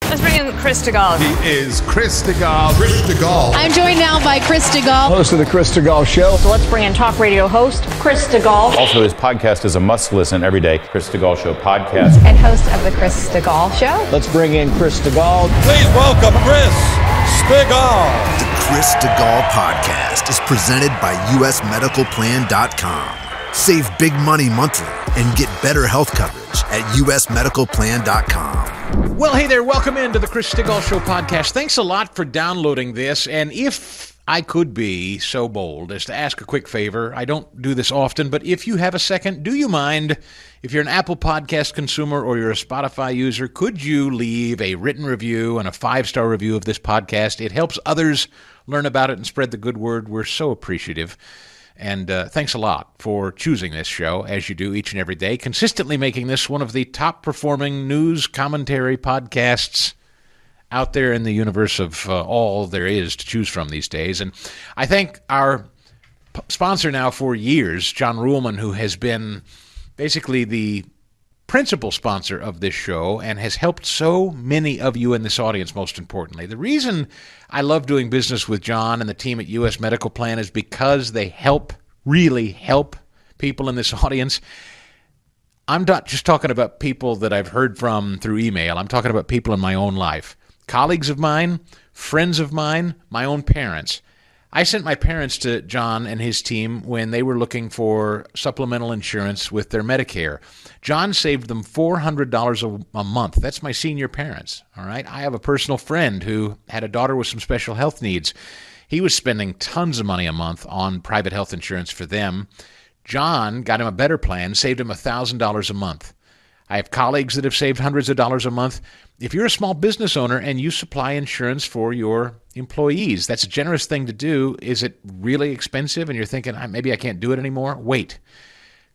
Let's bring in Chris Stigall. He is Chris Stigall. Chris Stigall. I'm joined now by Chris Stigall, host of the Chris Stigall Show. So let's bring in talk radio host Chris Stigall. Also, his podcast is a must-listen every day. Chris Stigall Show podcast. And host of the Chris Stigall Show. Let's bring in Chris Stigall. Please welcome Chris Stigall. The Chris Stigall podcast is presented by usmedicalplan.com. Save big money monthly and get better health coverage at usmedicalplan.com. Well, hey there. Welcome into the Chris Stigall Show podcast. Thanks a lot for downloading this. And if I could be so bold as to ask a quick favor, I don't do this often, but if you have a second, do you mind, if you're an Apple Podcast consumer or you're a Spotify user, could you leave a written review and a 5-star review of this podcast? It helps others learn about it and spread the good word. We're so appreciative. And thanks a lot for choosing this show, as you do each and every day, consistently making this one of the top-performing news commentary podcasts out there in the universe of all there is to choose from these days. And I thank our sponsor now for years, John Ruhlman, who has been basically the principal sponsor of this show and has helped so many of you in this audience, most importantly. The reason I love doing business with John and the team at U.S. Medical Plan is because they really help people in this audience. I'm not just talking about people that I've heard from through email. I'm talking about people in my own life. Colleagues of mine, friends of mine, my own parents. I sent my parents to John and his team when they were looking for supplemental insurance with their Medicare. John saved them $400 a month. That's my senior parents, all right? I have a personal friend who had a daughter with some special health needs. He was spending tons of money a month on private health insurance for them. John got him a better plan, saved him $1,000 a month. I have colleagues that have saved hundreds of dollars a month. If you're a small business owner and you supply insurance for your employees, that's a generous thing to do. Is it really expensive? And you're thinking, maybe I can't do it anymore? Wait.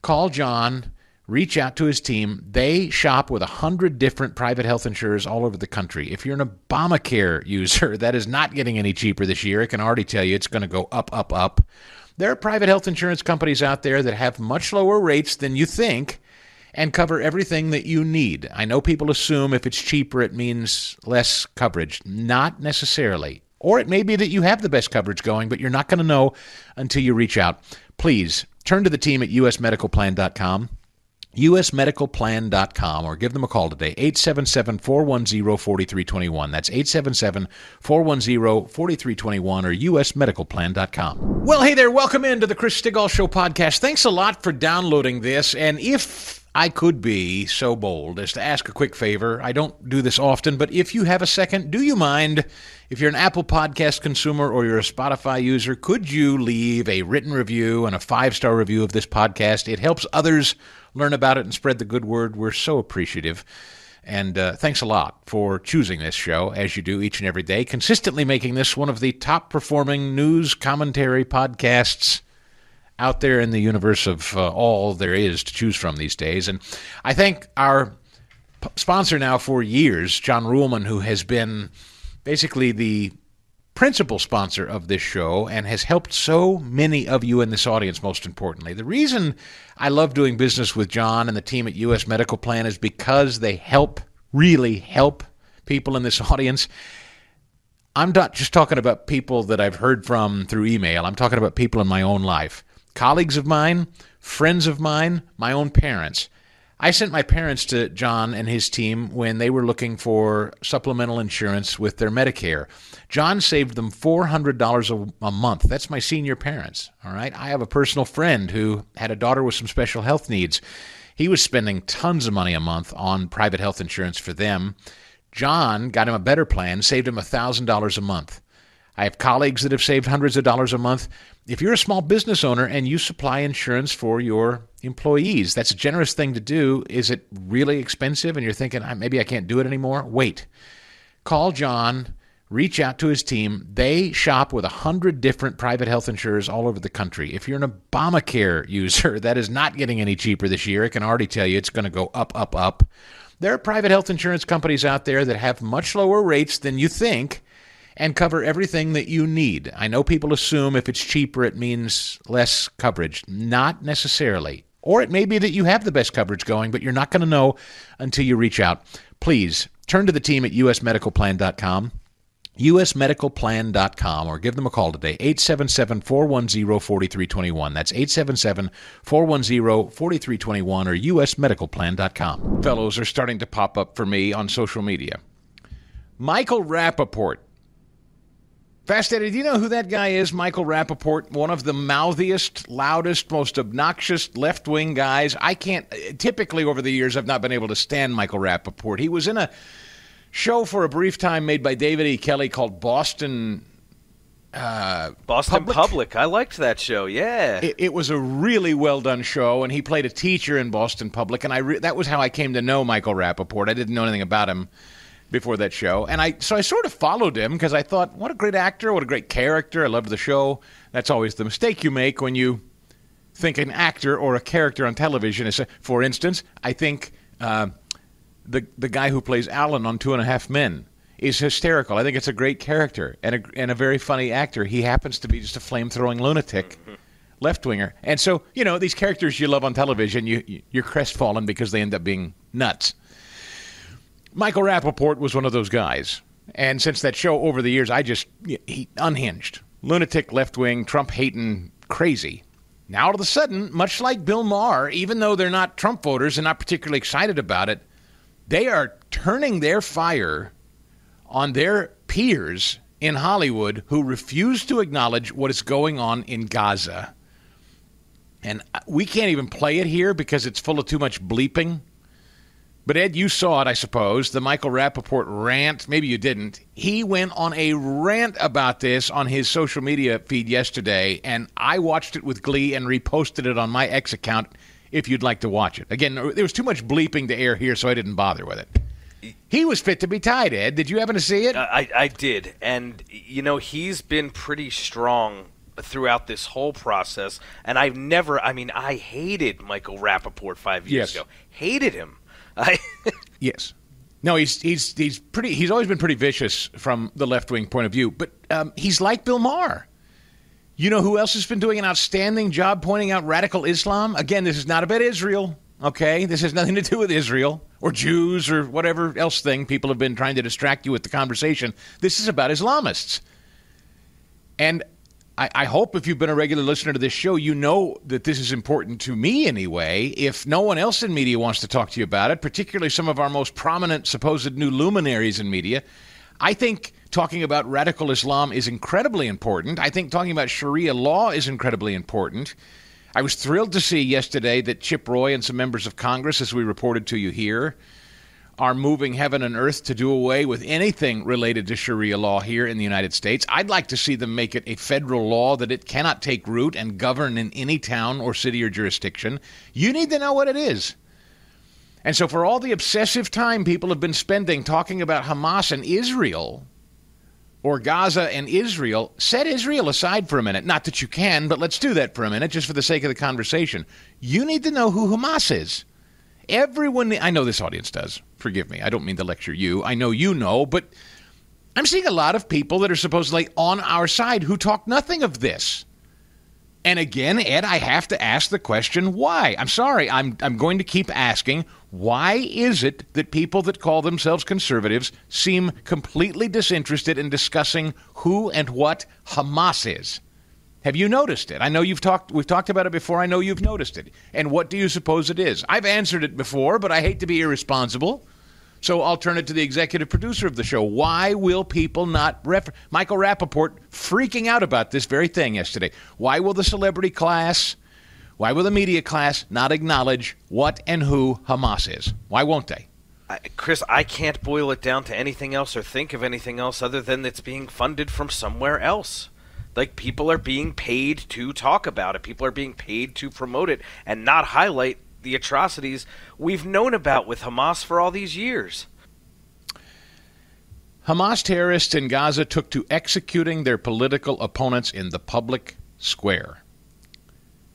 Call John. Reach out to his team. They shop with 100 different private health insurers all over the country. If you're an Obamacare user, that is not getting any cheaper this year. I can already tell you it's going to go up, up, up. There are private health insurance companies out there that have much lower rates than you think and cover everything that you need. I know people assume if it's cheaper, it means less coverage. Not necessarily. Or it may be that you have the best coverage going, but you're not going to know until you reach out. Please turn to the team at usmedicalplan.com, usmedicalplan.com, or give them a call today, 877-410-4321. That's 877-410-4321 or usmedicalplan.com. Well, hey there. Welcome into the Chris Stigall Show podcast. Thanks a lot for downloading this. And if I could be so bold as to ask a quick favor, I don't do this often, but if you have a second, do you mind, if you're an Apple Podcast consumer or you're a Spotify user, could you leave a written review and a 5-star review of this podcast? It helps others learn about it and spread the good word. We're so appreciative. And thanks a lot for choosing this show, as you do each and every day, consistently making this one of the top-performing news commentary podcasts out there in the universe of all there is to choose from these days. And I thank our sponsor now for years, John Ruhlman, who has been basically the principal sponsor of this show and has helped so many of you in this audience, most importantly. The reason I love doing business with John and the team at U.S. Medical Plan is because they really help people in this audience. I'm not just talking about people that I've heard from through email. I'm talking about people in my own life. Colleagues of mine, friends of mine, my own parents. I sent my parents to John and his team when they were looking for supplemental insurance with their Medicare. John saved them $400 a month. That's my senior parents, all right? I have a personal friend who had a daughter with some special health needs. He was spending tons of money a month on private health insurance for them. John got him a better plan, saved him $1,000 a month. I have colleagues that have saved hundreds of dollars a month. If you're a small business owner and you supply insurance for your employees, that's a generous thing to do. Is it really expensive? And you're thinking, maybe I can't do it anymore? Wait. Call John. Reach out to his team. They shop with 100 different private health insurers all over the country. If you're an Obamacare user, that is not getting any cheaper this year. I can already tell you it's going to go up, up, up. There are private health insurance companies out there that have much lower rates than you think and cover everything that you need. I know people assume if it's cheaper, it means less coverage. Not necessarily. Or it may be that you have the best coverage going, but you're not going to know until you reach out. Please turn to the team at usmedicalplan.com. usmedicalplan.com, or give them a call today, 877-410-4321. That's 877-410-4321 or usmedicalplan.com. Fellows are starting to pop up for me on social media. Michael Rappaport. Fascinated, do you know who that guy is, Michael Rappaport? One of the mouthiest, loudest, most obnoxious left-wing guys. Typically over the years, I've not been able to stand Michael Rappaport. He was in a show for a brief time made by David E. Kelly called Boston Public. I liked that show, yeah. It was a really well-done show, and he played a teacher in Boston Public, and that was how I came to know Michael Rappaport. I didn't know anything about him before that show, and so I sort of followed him because I thought, what a great actor, what a great character. I loved the show. That's always the mistake you make when you think an actor or a character on television is, for instance, I think the guy who plays Alan on 2.5 Men is hysterical. I think it's a great character and a very funny actor. He happens to be just a flame-throwing lunatic left-winger. And so, these characters you love on television, you're crestfallen because they end up being nuts. Michael Rappaport was one of those guys. And since that show over the years, he unhinged. Lunatic, left-wing, Trump-hating, crazy. Now, all of a sudden, much like Bill Maher, even though they're not Trump voters and not particularly excited about it, they are turning their fire on their peers in Hollywood who refuse to acknowledge what is going on in Gaza. And we can't even play it here because it's full of too much bleeping. But, Ed, you saw it, I suppose, the Michael Rappaport rant. Maybe you didn't. He went on a rant about this on his social media feed yesterday, and I watched it with glee and reposted it on my X account if you'd like to watch it. Again, there was too much bleeping to air here, so I didn't bother with it. He was fit to be tied, Ed. Did you happen to see it? I did. And, he's been pretty strong throughout this whole process. And I hated Michael Rappaport 5 years ago. Hated him. Yes. No, he's always been pretty vicious from the left-wing point of view. But he's like Bill Maher. You know who else has been doing an outstanding job pointing out radical Islam? Again, this is not about Israel, okay? This has nothing to do with Israel or Jews or whatever else thing people have been trying to distract you with the conversation. This is about Islamists. And I hope if you've been a regular listener to this show, you know that this is important to me anyway. If no one else in media wants to talk to you about it, particularly some of our most prominent supposed new luminaries in media, I think talking about radical Islam is incredibly important. I think talking about Sharia law is incredibly important. I was thrilled to see yesterday that Chip Roy and some members of Congress, as we reported to you here, are moving heaven and earth to do away with anything related to Sharia law here in the United States. I'd like to see them make it a federal law that it cannot take root and govern in any town or city or jurisdiction. You need to know what it is. And so for all the obsessive time people have been spending talking about Hamas and Israel, or Gaza and Israel, set Israel aside for a minute. Not that you can, but let's do that for a minute, just for the sake of the conversation. You need to know who Hamas is. Everyone, I know this audience does. Forgive me. I don't mean to lecture you. I know you know, but I'm seeing a lot of people that are supposedly on our side who talk nothing of this. And again, Ed, I have to ask the question, why? I'm sorry. I'm going to keep asking, why is it that people that call themselves conservatives seem completely disinterested in discussing who and what Hamas is? Have you noticed it? I know we've talked about it before. I know you've noticed it. And what do you suppose it is? I've answered it before, but I hate to be irresponsible. So I'll turn it to the executive producer of the show. Why will people not Michael Rappaport freaking out about this very thing yesterday. Why will the celebrity class, why will the media class not acknowledge what and who Hamas is? Why won't they? Chris, I can't boil it down to anything else or think of anything else other than it's being funded from somewhere else. Like, people are being paid to talk about it. People are being paid to promote it and not highlight the atrocities we've known about with Hamas for all these years. Hamas terrorists in Gaza took to executing their political opponents in the public square.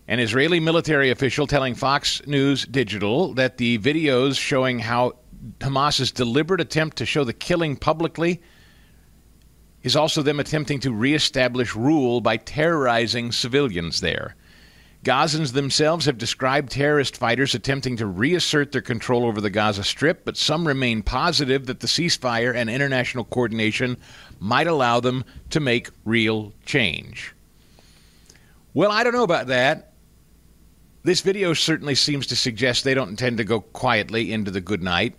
An Israeli military official telling Fox News Digital that the videos showing how Hamas's deliberate attempt to show the killing publicly is also them attempting to reestablish rule by terrorizing civilians there. Gazans themselves have described terrorist fighters attempting to reassert their control over the Gaza Strip, but some remain positive that the ceasefire and international coordination might allow them to make real change. Well, I don't know about that. This video certainly seems to suggest they don't intend to go quietly into the good night.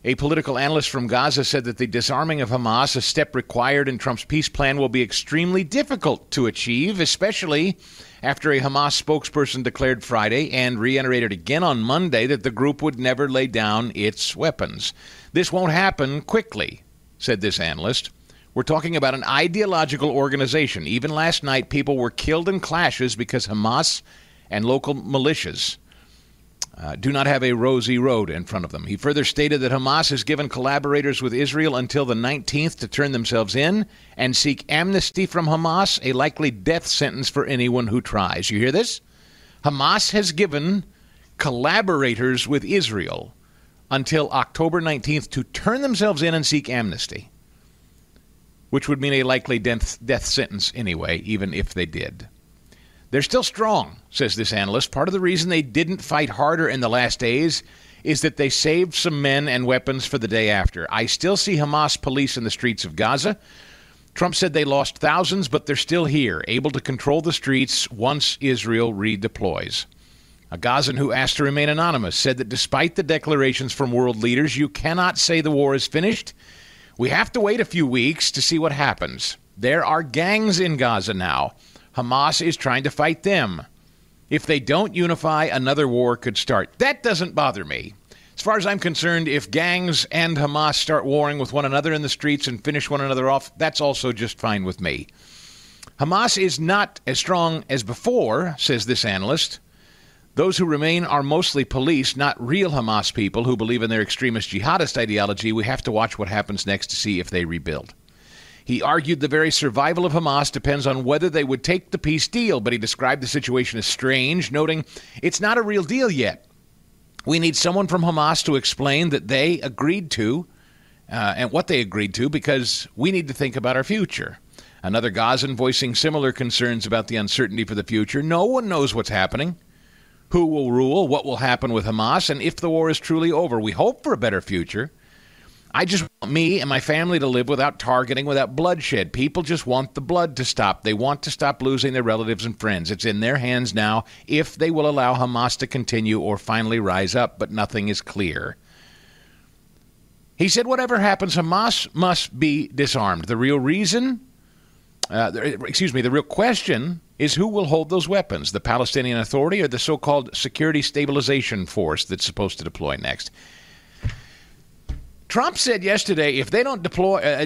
A political analyst from Gaza said that the disarming of Hamas, a step required in Trump's peace plan, will be extremely difficult to achieve, especially after a Hamas spokesperson declared Friday and reiterated again on Monday that the group would never lay down its weapons. This won't happen quickly, said this analyst. We're talking about an ideological organization. Even last night, people were killed in clashes because Hamas and local militias do not have a rosy road in front of them. He further stated that Hamas has given collaborators with Israel until the 19th to turn themselves in and seek amnesty from Hamas, a likely death sentence for anyone who tries. You hear this? Hamas has given collaborators with Israel until October 19th to turn themselves in and seek amnesty, which would mean a likely death sentence anyway, even if they did. They're still strong, says this analyst. Part of the reason they didn't fight harder in the last days is that they saved some men and weapons for the day after. I still see Hamas police in the streets of Gaza. Trump said they lost thousands, but they're still here, able to control the streets once Israel redeploys. A Gazan who asked to remain anonymous said that despite the declarations from world leaders, you cannot say the war is finished. We have to wait a few weeks to see what happens. There are gangs in Gaza now. Hamas is trying to fight them. If they don't unify, another war could start. That doesn't bother me. As far as I'm concerned, if gangs and Hamas start warring with one another in the streets and finish one another off, that's also just fine with me. Hamas is not as strong as before, says this analyst. Those who remain are mostly police, not real Hamas people who believe in their extremist jihadist ideology. We have to watch what happens next to see if they rebuild. He argued the very survival of Hamas depends on whether they would take the peace deal, but he described the situation as strange, noting it's not a real deal yet. We need someone from Hamas to explain that they agreed to and what they agreed to, because we need to think about our future. Another Gazan voicing similar concerns about the uncertainty for the future. No one knows what's happening, who will rule, what will happen with Hamas, and if the war is truly over. We hope for a better future. I just want me and my family to live without targeting, without bloodshed. People just want the blood to stop. They want to stop losing their relatives and friends. It's in their hands now if they will allow Hamas to continue or finally rise up, but nothing is clear. He said whatever happens, Hamas must be disarmed. The real reason, the real question is who will hold those weapons, the Palestinian Authority or the so-called Security Stabilization Force that's supposed to deploy next. Trump said yesterday, if they don't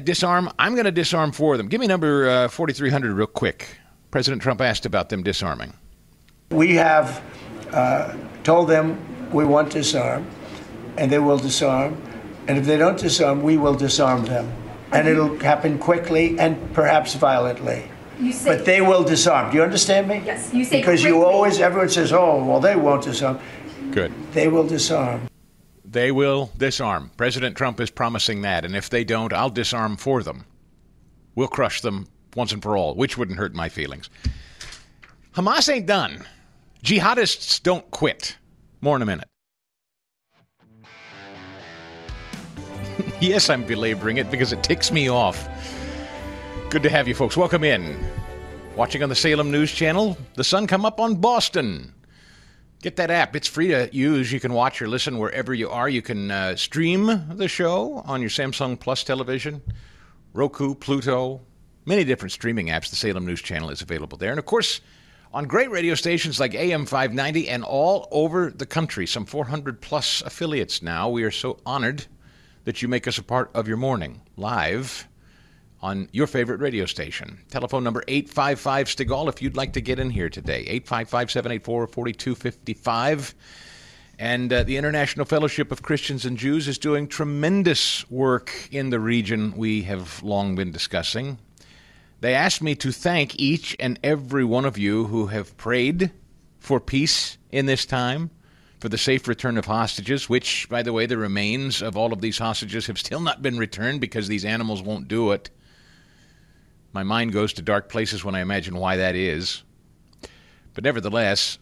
disarm, I'm going to disarm for them. Give me number 4300 real quick. President Trump asked about them disarming. We have told them we want to disarm, and they will disarm. And if they don't disarm, we will disarm them. And it'll happen quickly and perhaps violently. But they will disarm. Do you understand me? Yes, you say because quickly. Everyone says, oh, well, they won't disarm. Good. They will disarm. They will disarm. President Trump is promising that. And if they don't, I'll disarm for them. We'll crush them once and for all, which wouldn't hurt my feelings. Hamas ain't done. Jihadists don't quit. More in a minute. Yes, I'm belaboring it because it ticks me off. Good to have you folks. Welcome in. Watching on the Salem News Channel, the sun come up on Boston. Get that app. It's free to use. You can watch or listen wherever you are. You can stream the show on your Samsung Plus television, Roku, Pluto, many different streaming apps. The Salem News Channel is available there. And, of course, on great radio stations like AM 590 and all over the country, some 400-plus affiliates now. We are so honored that you make us a part of your morning, live on your favorite radio station. Telephone number 855-STIGAL if you'd like to get in here today, 855-784-4255. And the International Fellowship of Christians and Jews is doing tremendous work in the region we have long been discussing. They asked me to thank each and every one of you who have prayed for peace in this time, for the safe return of hostages, which, by the way, the remains of all of these hostages have still not been returned because these animals won't do it. My mind goes to dark places when I imagine why that is. But nevertheless,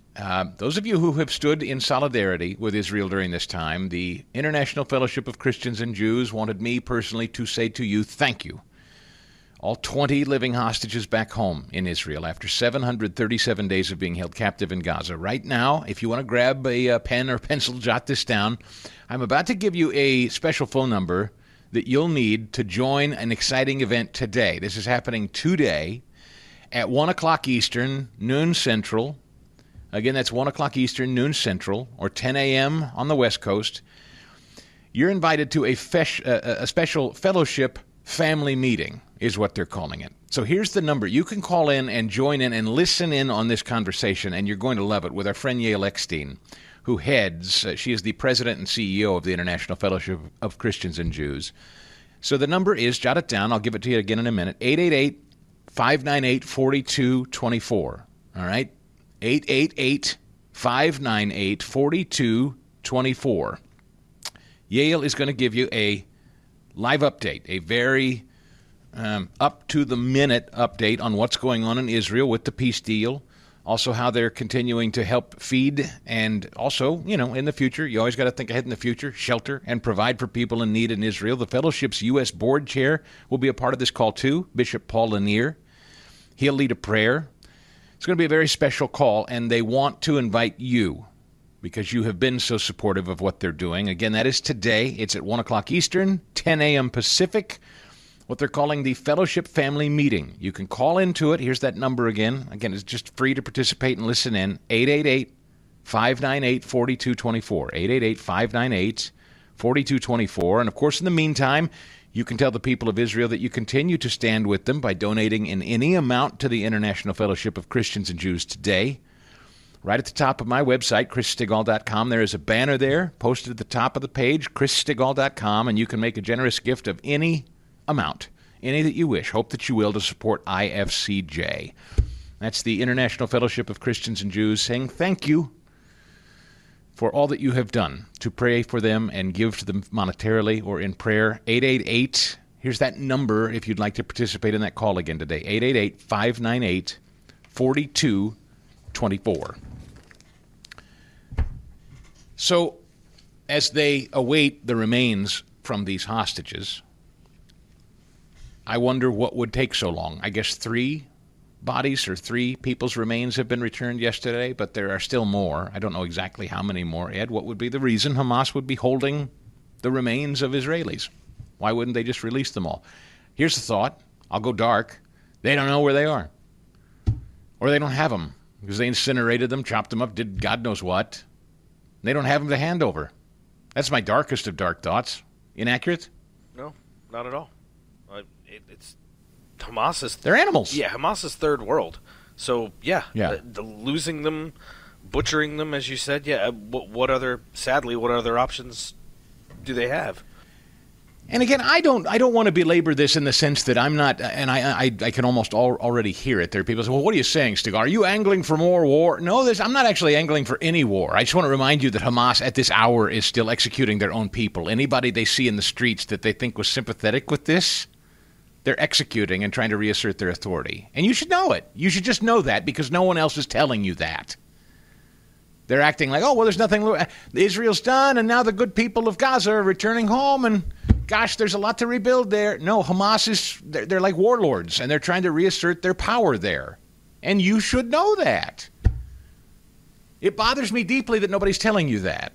those of you who have stood in solidarity with Israel during this time, the International Fellowship of Christians and Jews wanted me personally to say to you, thank you. All 20 living hostages back home in Israel after 737 days of being held captive in Gaza. Right now, if you want to grab a pen or pencil, jot this down. I'm about to give you a special phone number that you'll need to join an exciting event today. This is happening today at 1 o'clock Eastern, noon Central. Again, that's 1 o'clock Eastern, noon Central, or 10 a.m. on the West Coast. You're invited to a special fellowship family meeting, is what they're calling it. So here's the number. You can call in and join in and listen in on this conversation, and you're going to love it, with our friend Yael Eckstein, who heads, she is the president and CEO of the International Fellowship of Christians and Jews. So the number is, jot it down, I'll give it to you again in a minute, 888-598-4224. All right? 888-598-4224. Yael is going to give you a live update, a very up-to-the-minute update on what's going on in Israel with the peace deal, also how they're continuing to help feed, and also, in the future, you always got to think ahead in the future, shelter and provide for people in need in Israel. The Fellowship's U.S. Board Chair will be a part of this call, too, Bishop Paul Lanier. He'll lead a prayer. It's going to be a very special call, and they want to invite you because you have been so supportive of what they're doing. Again, that is today. It's at 1 o'clock Eastern, 10 a.m. Pacific, what they're calling the Fellowship Family Meeting. You can call into it. Here's that number again. Again, it's just free to participate and listen in. 888-598-4224. 888-598-4224. And, of course, in the meantime, you can tell the people of Israel that you continue to stand with them by donating in any amount to the International Fellowship of Christians and Jews today. Right at the top of my website, chrisstigall.com, there is a banner there posted at the top of the page, chrisstigall.com, and you can make a generous gift of any amount, any that you wish. Hope that you will, to support IFCJ. That's the International Fellowship of Christians and Jews saying thank you for all that you have done to pray for them and give to them monetarily or in prayer. 888, here's that number if you'd like to participate in that call again today, 888-598-4224. So, as they await the remains from these hostages, I wonder what would take so long. I guess 3 bodies or 3 people's remains have been returned yesterday, but there are still more. I don't know exactly how many more. Ed, what would be the reason Hamas would be holding the remains of Israelis? Why wouldn't they just release them all? Here's the thought. I'll go dark. They don't know where they are. Or they don't have them because they incinerated them, chopped them up, did God knows what. They don't have them to hand over. That's my darkest of dark thoughts. Inaccurate? No, not at all. It's Hamas's... They're animals. Yeah, Hamas's third world. So, yeah. The losing them, butchering them, as you said, what other options do they have? And again, I don't want to belabor this in the sense that I'm not, and I can almost already hear it. There are people say, well, what are you saying, Stigall? Are you angling for more war? No, I'm not actually angling for any war. I just want to remind you that Hamas at this hour is still executing their own people. Anybody they see in the streets that they think was sympathetic with this, they're executing and trying to reassert their authority. And you should know it. You should just know that because no one else is telling you that. They're acting like, oh, well, there's nothing. Israel's done, and now the good people of Gaza are returning home, and gosh, there's a lot to rebuild there. No, Hamas they're like warlords, and they're trying to reassert their power there. And you should know that. It bothers me deeply that nobody's telling you that.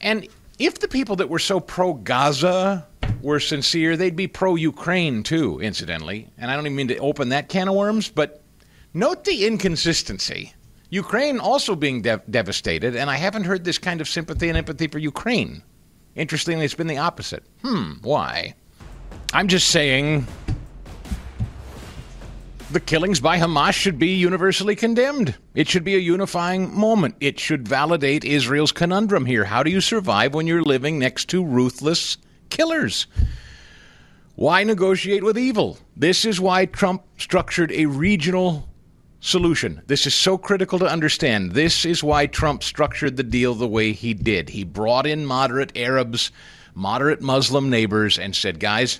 And if the people that were so pro-Gaza were sincere, they'd be pro-Ukraine too, incidentally. And I don't even mean to open that can of worms, but note the inconsistency. Ukraine also being devastated, and I haven't heard this kind of sympathy and empathy for Ukraine. Interestingly, it's been the opposite. Why? I'm just saying the killings by Hamas should be universally condemned. It should be a unifying moment. It should validate Israel's conundrum here. How do you survive when you're living next to ruthless killers? Why negotiate with evil? This is why Trump structured a regional solution. This is so critical to understand. This is why Trump structured the deal the way he did. He brought in moderate Arabs, moderate Muslim neighbors, and said, guys,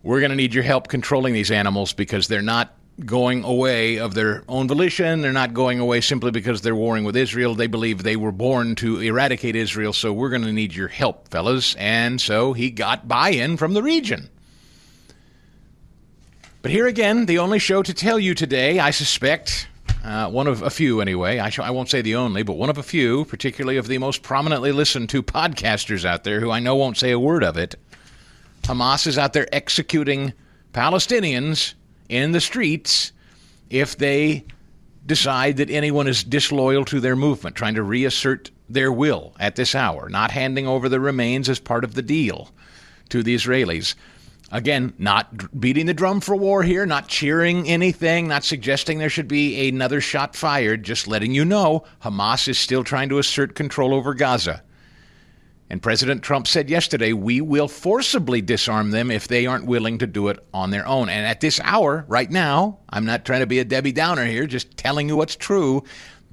we're going to need your help controlling these animals because they're not going away of their own volition. They're not going away simply because they're warring with Israel. They believe they were born to eradicate Israel, so we're going to need your help, fellas. And so he got buy-in from the region. But here again, the only show to tell you today, I suspect, one of a few anyway, I won't say the only, but one of a few, particularly of the most prominently listened to podcasters out there who I know won't say a word of it. Hamas is out there executing Palestinians in the streets if they decide that anyone is disloyal to their movement, trying to reassert their will at this hour, not handing over the remains as part of the deal to the Israelis. Again, not beating the drum for war here, not cheering anything, not suggesting there should be another shot fired, just letting you know Hamas is still trying to assert control over Gaza. And President Trump said yesterday, we will forcibly disarm them if they aren't willing to do it on their own. And at this hour, right now, I'm not trying to be a Debbie Downer here, just telling you what's true.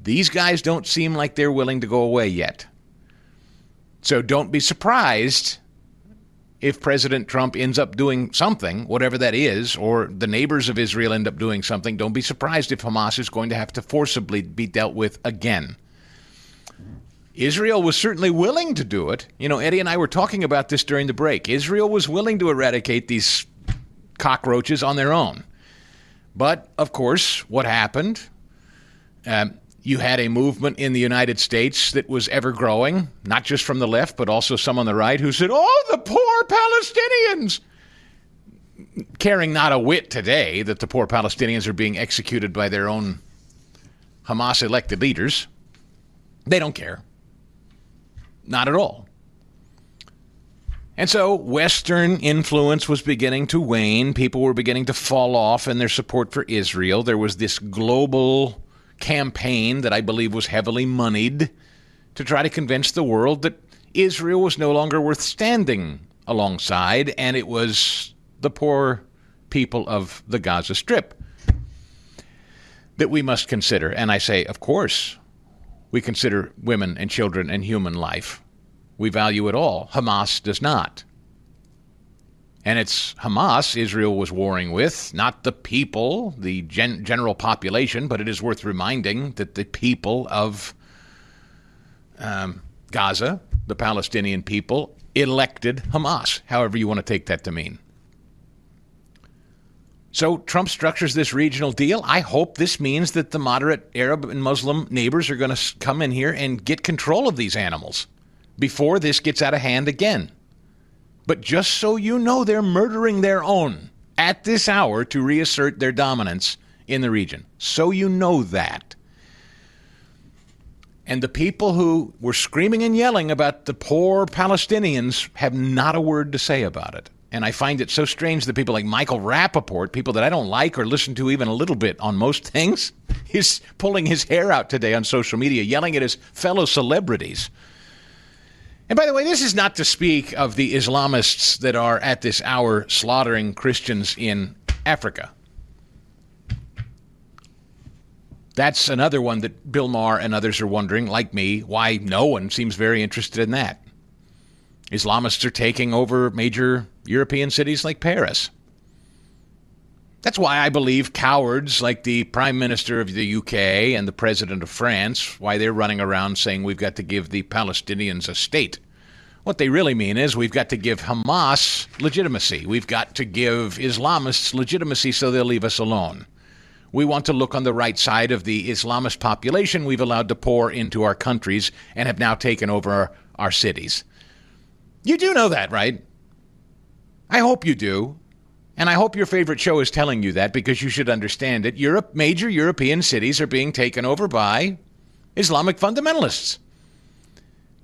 These guys don't seem like they're willing to go away yet. So don't be surprised if President Trump ends up doing something, whatever that is, or the neighbors of Israel end up doing something. Don't be surprised if Hamas is going to have to forcibly be dealt with again. Israel was certainly willing to do it. You know, Eddie and I were talking about this during the break. Israel was willing to eradicate these cockroaches on their own. But, of course, what happened? You had a movement in the United States that was ever growing, not just from the left, but also some on the right, who said, oh, the poor Palestinians! Caring not a whit today that the poor Palestinians are being executed by their own Hamas-elected leaders. They don't care. Not at all. And so Western influence was beginning to wane. People were beginning to fall off in their support for Israel. There was this global campaign that I believe was heavily moneyed to try to convince the world that Israel was no longer worth standing alongside, and it was the poor people of the Gaza Strip that we must consider. And I say, of course, we consider women and children and human life. We value it all. Hamas does not. And it's Hamas Israel was warring with, not the people, the general population, but it is worth reminding that the people of Gaza, the Palestinian people, elected Hamas, however you want to take that to mean. So Trump structures this regional deal. I hope this means that the moderate Arab and Muslim neighbors are going to come in here and get control of these animals before this gets out of hand again. But just so you know, they're murdering their own at this hour to reassert their dominance in the region. So you know that. And the people who were screaming and yelling about the poor Palestinians have not a word to say about it. And I find it so strange that people like Michael Rappaport, people that I don't like or listen to even a little bit on most things, is pulling his hair out today on social media, yelling at his fellow celebrities. And by the way, this is not to speak of the Islamists that are at this hour slaughtering Christians in Africa. That's another one that Bill Maher and others are wondering, like me, why no one seems very interested in that. Islamists are taking over major European cities like Paris. That's why I believe cowards like the Prime Minister of the UK and the President of France, why they're running around saying we've got to give the Palestinians a state. What they really mean is we've got to give Hamas legitimacy. We've got to give Islamists legitimacy so they'll leave us alone. We want to look on the right side of the Islamist population we've allowed to pour into our countries and have now taken over our cities. You do know that, right? I hope you do. And I hope your favorite show is telling you that, because you should understand it. Major European cities are being taken over by Islamic fundamentalists.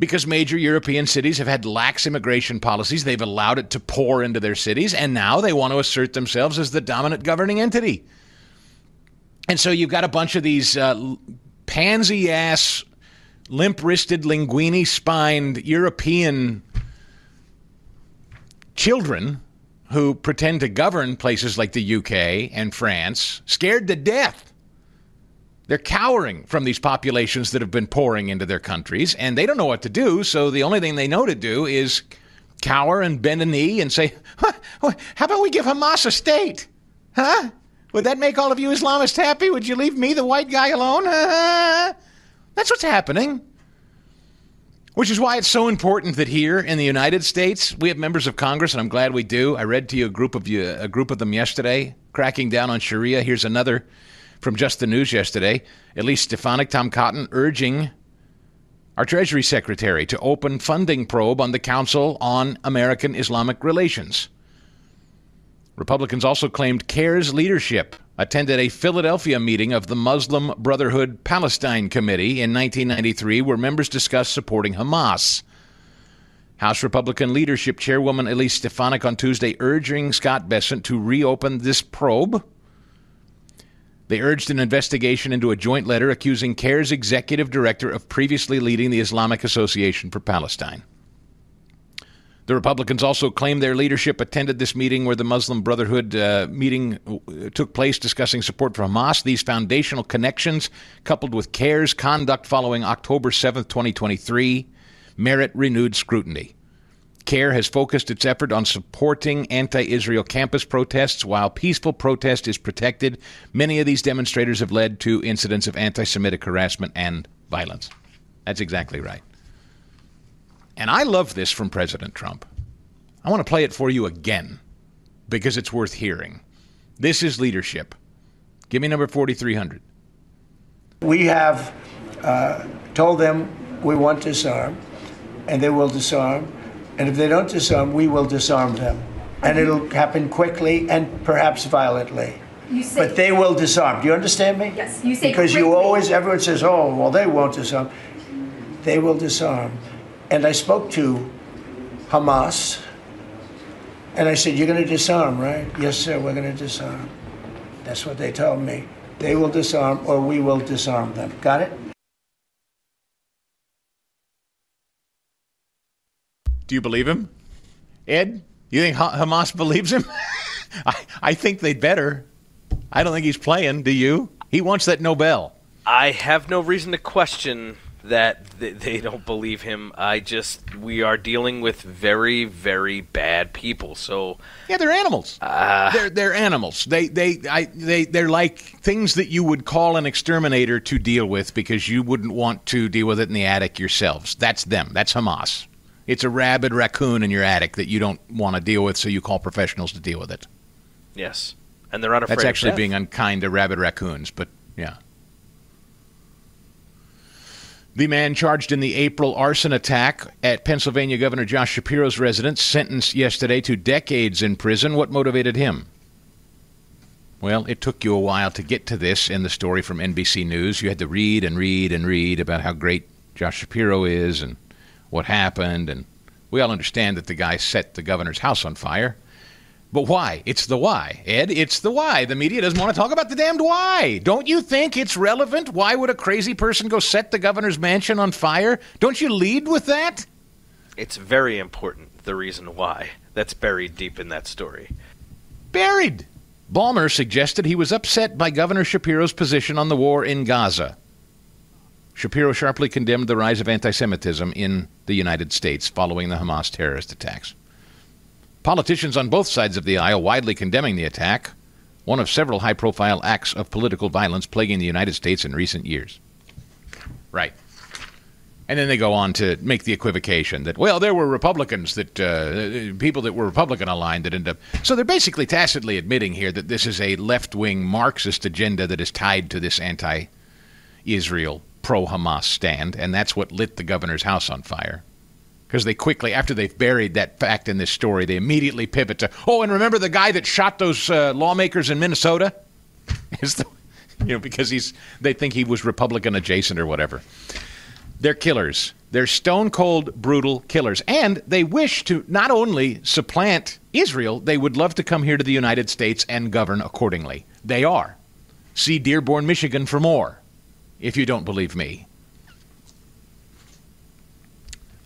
Because major European cities have had lax immigration policies. They've allowed it to pour into their cities, and now they want to assert themselves as the dominant governing entity. And so you've got a bunch of these pansy-ass, limp-wristed, linguini-spined European children who pretend to govern places like the UK and France, scared to death. They're cowering from these populations that have been pouring into their countries, and they don't know what to do, so the only thing they know to do is cower and bend a knee and say, how about we give Hamas a state? Huh? Would that make all of you Islamists happy? Would you leave me, the white guy, alone? That's what's happening. Which is why it's so important that here in the United States, we have members of Congress, and I'm glad we do. I read to you a group of them yesterday, cracking down on Sharia. Here's another from Just the News yesterday. Elise Stefanik, Tom Cotton, urging our Treasury Secretary to open funding probe on the Council on American Islamic Relations. Republicans also claimed CARE's leadership attended a Philadelphia meeting of the Muslim Brotherhood Palestine Committee in 1993 where members discussed supporting Hamas. House Republican Leadership Chairwoman Elise Stefanik on Tuesday urging Scott Bessent to reopen this probe. They urged an investigation into a joint letter accusing CARE's executive director of previously leading the Islamic Association for Palestine. The Republicans also claimed their leadership attended this meeting where the Muslim Brotherhood meeting took place discussing support for Hamas. These foundational connections, coupled with CARE's conduct following October 7th, 2023, merit renewed scrutiny. CARE has focused its effort on supporting anti-Israel campus protests. While peaceful protest is protected, many of these demonstrators have led to incidents of anti-Semitic harassment and violence. That's exactly right. And I love this from President Trump. I want to play it for you again because it's worth hearing. This is leadership. Give me number 4300. We have told them we want to disarm, and they will disarm. And if they don't disarm, we will disarm them. And it'll happen quickly and perhaps violently. But they will disarm. Do you understand me? Yes, you say because quickly. everyone says, oh, well, they won't disarm. They will disarm. And I spoke to Hamas, and I said, you're going to disarm, right? Yes, sir, we're going to disarm. That's what they told me. They will disarm, or we will disarm them. Got it? Do you believe him? Ed, you think Hamas believes him? I think they'd better. I don't think he's playing, do you? He wants that Nobel. I have no reason to question that they don't believe him. We are dealing with very, very bad people. So yeah, they're animals. They're animals. They're like things that you would call an exterminator to deal with because you wouldn't want to deal with it in the attic yourselves. That's them. That's Hamas. It's a rabid raccoon in your attic that you don't want to deal with, so you call professionals to deal with it. Yes, and they're unafraid. That's actually of death. being unkind to rabid raccoons, but yeah. The man charged in the April arson attack at Pennsylvania Governor Josh Shapiro's residence, sentenced yesterday to decades in prison. What motivated him? Well, it took you a while to get to this in the story from NBC News. You had to read and read and read about how great Josh Shapiro is and what happened. And we all understand that the guy set the governor's house on fire. But why? It's the why, Ed. It's the why. The media doesn't want to talk about the damned why. Don't you think it's relevant? Why would a crazy person go set the governor's mansion on fire? Don't you lead with that? It's very important, the reason why. That's buried deep in that story. Buried. Ballmer suggested he was upset by Governor Shapiro's position on the war in Gaza. Shapiro sharply condemned the rise of anti-Semitism in the United States following the Hamas terrorist attacks. Politicians on both sides of the aisle widely condemning the attack, one of several high-profile acts of political violence plaguing the United States in recent years. Right. And then they go on to make the equivocation that, well, there were Republicans, that people that were Republican-aligned that ended up... So they're basically tacitly admitting here that this is a left-wing Marxist agenda that is tied to this anti-Israel, pro-Hamas stand, and that's what lit the governor's house on fire. Because they quickly, after they've buried that fact in this story, they immediately pivot to, oh, and remember the guy that shot those lawmakers in Minnesota? Because they think he was Republican adjacent or whatever. They're killers. They're stone-cold, brutal killers. And they wish to not only supplant Israel, they would love to come here to the United States and govern accordingly. They are. See Dearborn, Michigan for more, if you don't believe me.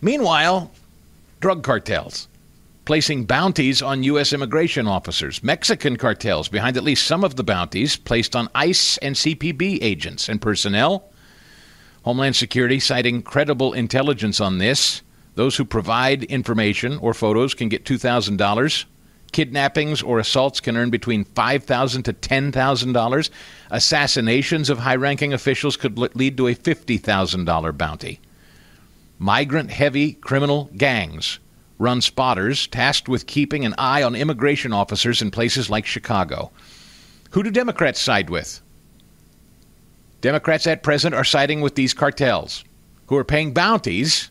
Meanwhile, drug cartels placing bounties on U.S. immigration officers. Mexican cartels behind at least some of the bounties placed on ICE and CPB agents and personnel. Homeland Security citing credible intelligence on this. Those who provide information or photos can get $2,000. Kidnappings or assaults can earn between $5,000 to $10,000. Assassinations of high-ranking officials could lead to a $50,000 bounty. Migrant-heavy criminal gangs run spotters tasked with keeping an eye on immigration officers in places like Chicago. Who do Democrats side with? Democrats at present are siding with these cartels who are paying bounties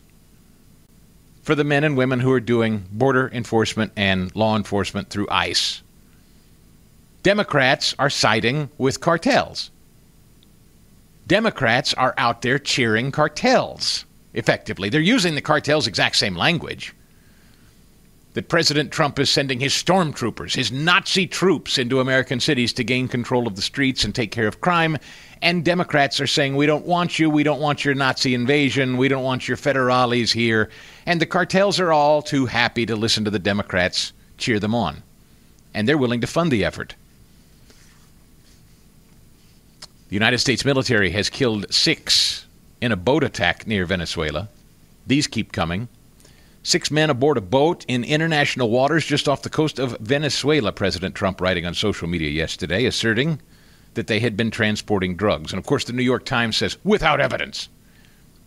for the men and women who are doing border enforcement and law enforcement through ICE. Democrats are siding with cartels. Democrats are out there cheering cartels, effectively. They're using the cartel's exact same language. That President Trump is sending his stormtroopers, his Nazi troops into American cities to gain control of the streets and take care of crime. And Democrats are saying, we don't want you, we don't want your Nazi invasion, we don't want your federales here. And the cartels are all too happy to listen to the Democrats cheer them on. And they're willing to fund the effort. The United States military has killed 6 in a boat attack near Venezuela. These keep coming. 6 men aboard a boat in international waters just off the coast of Venezuela, President Trump writing on social media yesterday, asserting that they had been transporting drugs. And, of course, the New York Times says, without evidence.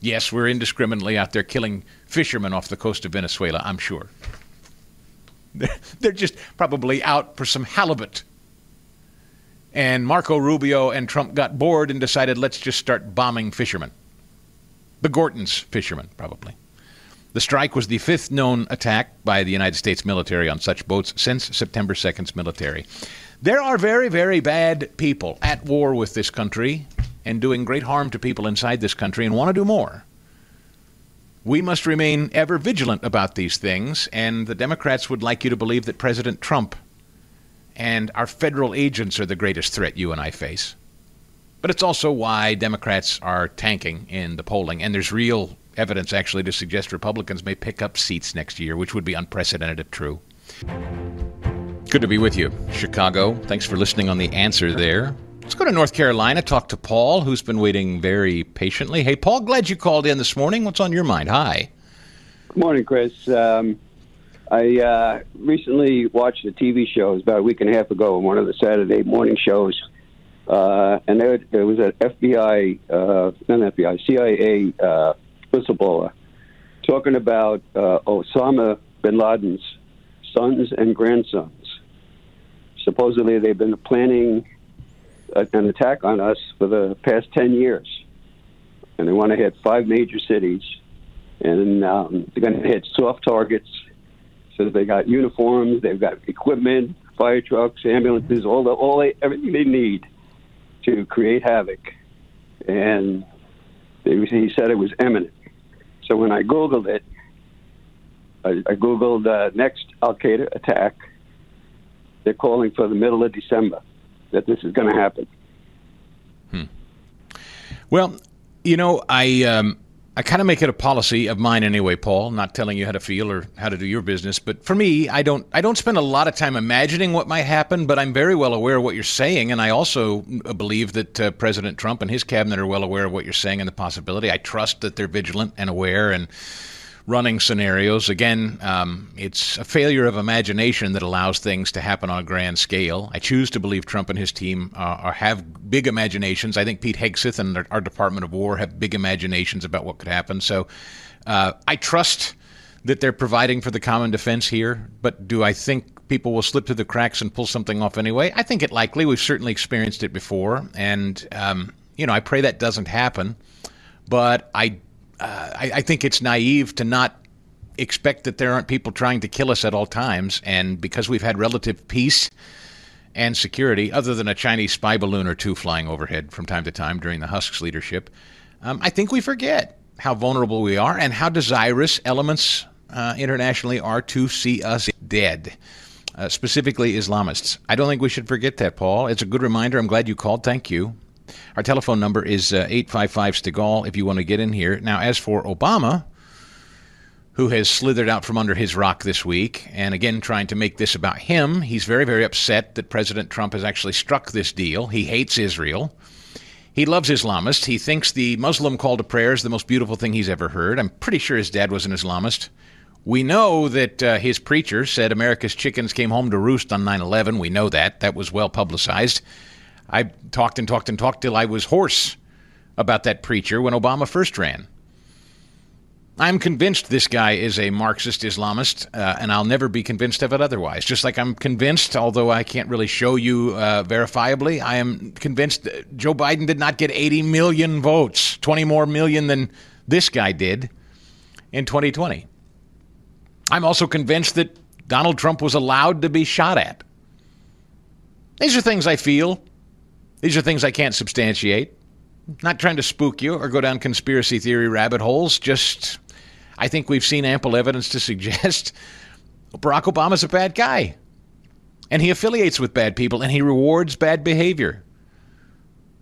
Yes, we're indiscriminately out there killing fishermen off the coast of Venezuela, I'm sure. They're just probably out for some halibut. And Marco Rubio and Trump got bored and decided, let's just start bombing fishermen. The Gorton's fishermen, probably. The strike was the 5th known attack by the United States military on such boats since September 2nd's military. There are very, very bad people at war with this country and doing great harm to people inside this country and want to do more. We must remain ever vigilant about these things, and the Democrats would like you to believe that President Trump and our federal agents are the greatest threat you and I face. But it's also why Democrats are tanking in the polling, and there's real evidence actually to suggest Republicans may pick up seats next year, which would be unprecedented if true. Good to be with you, Chicago. Thanks for listening on The Answer there. Let's go to North Carolina, talk to Paul, who's been waiting very patiently. Hey, Paul, glad you called in this morning. What's on your mind? Hi. Good morning, Chris. I recently watched a TV show. It was about a week and a half ago, one of the Saturday morning shows. And there was an CIA whistleblower talking about Osama bin Laden's sons and grandsons. Supposedly they've been planning an attack on us for the past 10 years. And they want to hit 5 major cities. And they're going to hit soft targets. So they got uniforms, they've got equipment, fire trucks, ambulances, everything they need to create havoc. And he said it was imminent. So when I Googled it, I Googled next Al-Qaeda attack. They're calling for the middle of December that this is going to happen. Well, you know, I kind of make it a policy of mine anyway, Paul, not telling you how to feel or how to do your business. But for me, I don't spend a lot of time imagining what might happen, but I'm very well aware of what you're saying. And I also believe that President Trump and his cabinet are well aware of what you're saying and the possibility. I trust that they're vigilant and aware and running scenarios. Again, it's a failure of imagination that allows things to happen on a grand scale. I choose to believe Trump and his team have big imaginations. I think Pete Hegseth and our Department of War have big imaginations about what could happen. So I trust that they're providing for the common defense here. But do I think people will slip through the cracks and pull something off anyway? I think it likely. We've certainly experienced it before. And, I pray that doesn't happen. But I think it's naive to not expect that there aren't people trying to kill us at all times. And because we've had relative peace and security, other than a Chinese spy balloon or two flying overhead from time to time during the Husks leadership, I think we forget how vulnerable we are and how desirous elements internationally are to see us dead, specifically Islamists. I don't think we should forget that, Paul. It's a good reminder. I'm glad you called. Thank you. Our telephone number is 855-STIGAL if you want to get in here. Now, as for Obama, who has slithered out from under his rock this week, and again trying to make this about him, he's very, very upset that President Trump has actually struck this deal. He hates Israel. He loves Islamists. He thinks the Muslim call to prayer is the most beautiful thing he's ever heard. I'm pretty sure his dad was an Islamist. We know that his preacher said America's chickens came home to roost on 9/11. We know that. That was well publicized. I talked till I was hoarse about that preacher when Obama first ran. I'm convinced this guy is a Marxist Islamist, and I'll never be convinced of it otherwise. Just like I'm convinced, although I can't really show you verifiably, I am convinced that Joe Biden did not get 80 million votes, 20 more million than this guy did in 2020. I'm also convinced that Donald Trump was allowed to be shot at. These are things I feel. These are things I can't substantiate. Not trying to spook you or go down conspiracy theory rabbit holes. Just, I think we've seen ample evidence to suggest Barack Obama's a bad guy. And he affiliates with bad people and he rewards bad behavior.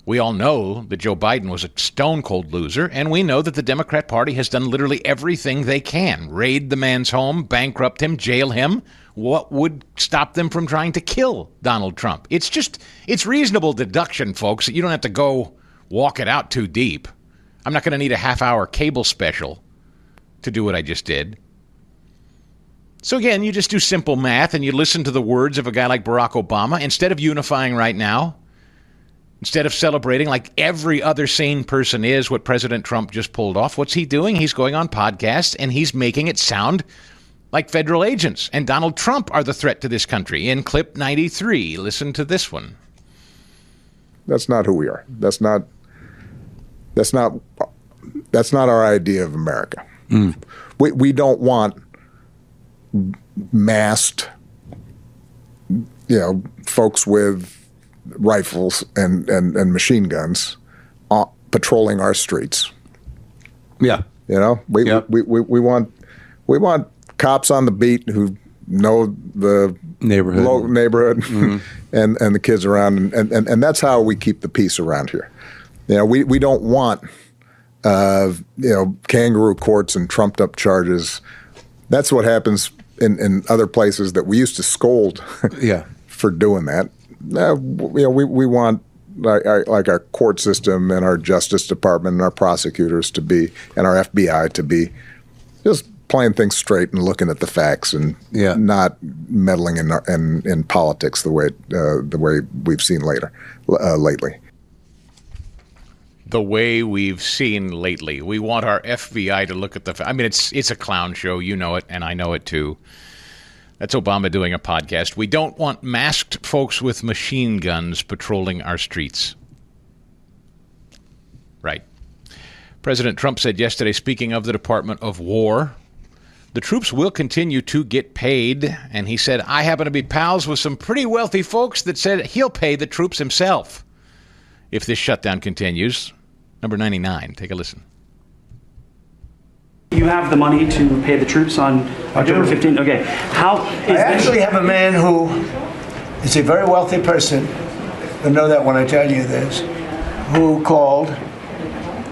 We all know that Joe Biden was a stone-cold loser, and we know that the Democrat Party has done literally everything they can. Raid the man's home, bankrupt him, jail him. What would stop them from trying to kill Donald Trump? It's reasonable deduction, folks, that you don't have to go walk it out too deep. I'm not going to need a half-hour cable special to do what I just did. So again, you just do simple math and you listen to the words of a guy like Barack Obama. Instead of unifying right now, instead of celebrating like every other sane person is what President Trump just pulled off, what's he doing? He's going on podcasts and he's making it sound like federal agents and Donald Trump are the threat to this country. In clip 93, listen to this one. That's not who we are. That's not our idea of America. We don't want masked, folks with rifles and machine guns patrolling our streets. Yeah. We want cops on the beat who know the neighborhood and the kids around, and that's how we keep the peace around here. We don't want kangaroo courts and trumped up charges. That's what happens in other places that we used to scold for doing that. We want like our court system and our Justice Department and our prosecutors to be, and our FBI to be, just playing things straight and looking at the facts and not meddling in politics the way we've seen lately. The way we've seen lately. We want our FBI to look at the... I mean, it's a clown show. You know it, and I know it too. That's Obama doing a podcast. We don't want masked folks with machine guns patrolling our streets. Right. President Trump said yesterday, speaking of the Department of War, the troops will continue to get paid. And he said, I happen to be pals with some pretty wealthy folks that said he'll pay the troops himself if this shutdown continues. Number 99. Take a listen. You have the money to pay the troops on October 15th? Okay. I actually have a man who is a very wealthy person, you'll know that when I tell you this, who called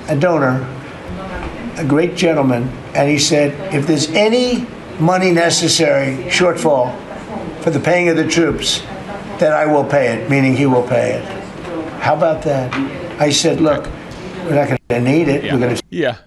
a donor, a great gentleman, and he said, if there's any money necessary, shortfall, for the paying of the troops, then I will pay it, meaning he will pay it. How about that? I said, look, we're not going to need it. Yeah.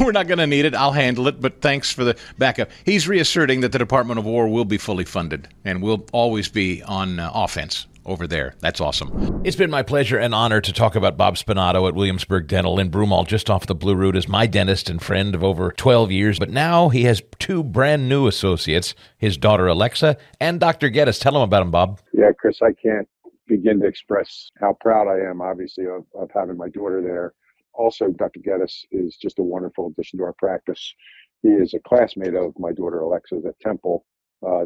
We're not going to need it. I'll handle it, but thanks for the backup. He's reasserting that the Department of War will be fully funded and will always be on offense over there. That's awesome. It's been my pleasure and honor to talk about Bob Spinato at Williamsburg Dental in Broomall, just off the Blue Route, as my dentist and friend of over 12 years. But now he has two brand new associates, his daughter Alexa and Dr. Geddes. Tell him about him, Bob. Yeah, Chris, I can't begin to express how proud I am, obviously, of having my daughter there. Also, Dr. Geddes is just a wonderful addition to our practice. He is a classmate of my daughter Alexa's at Temple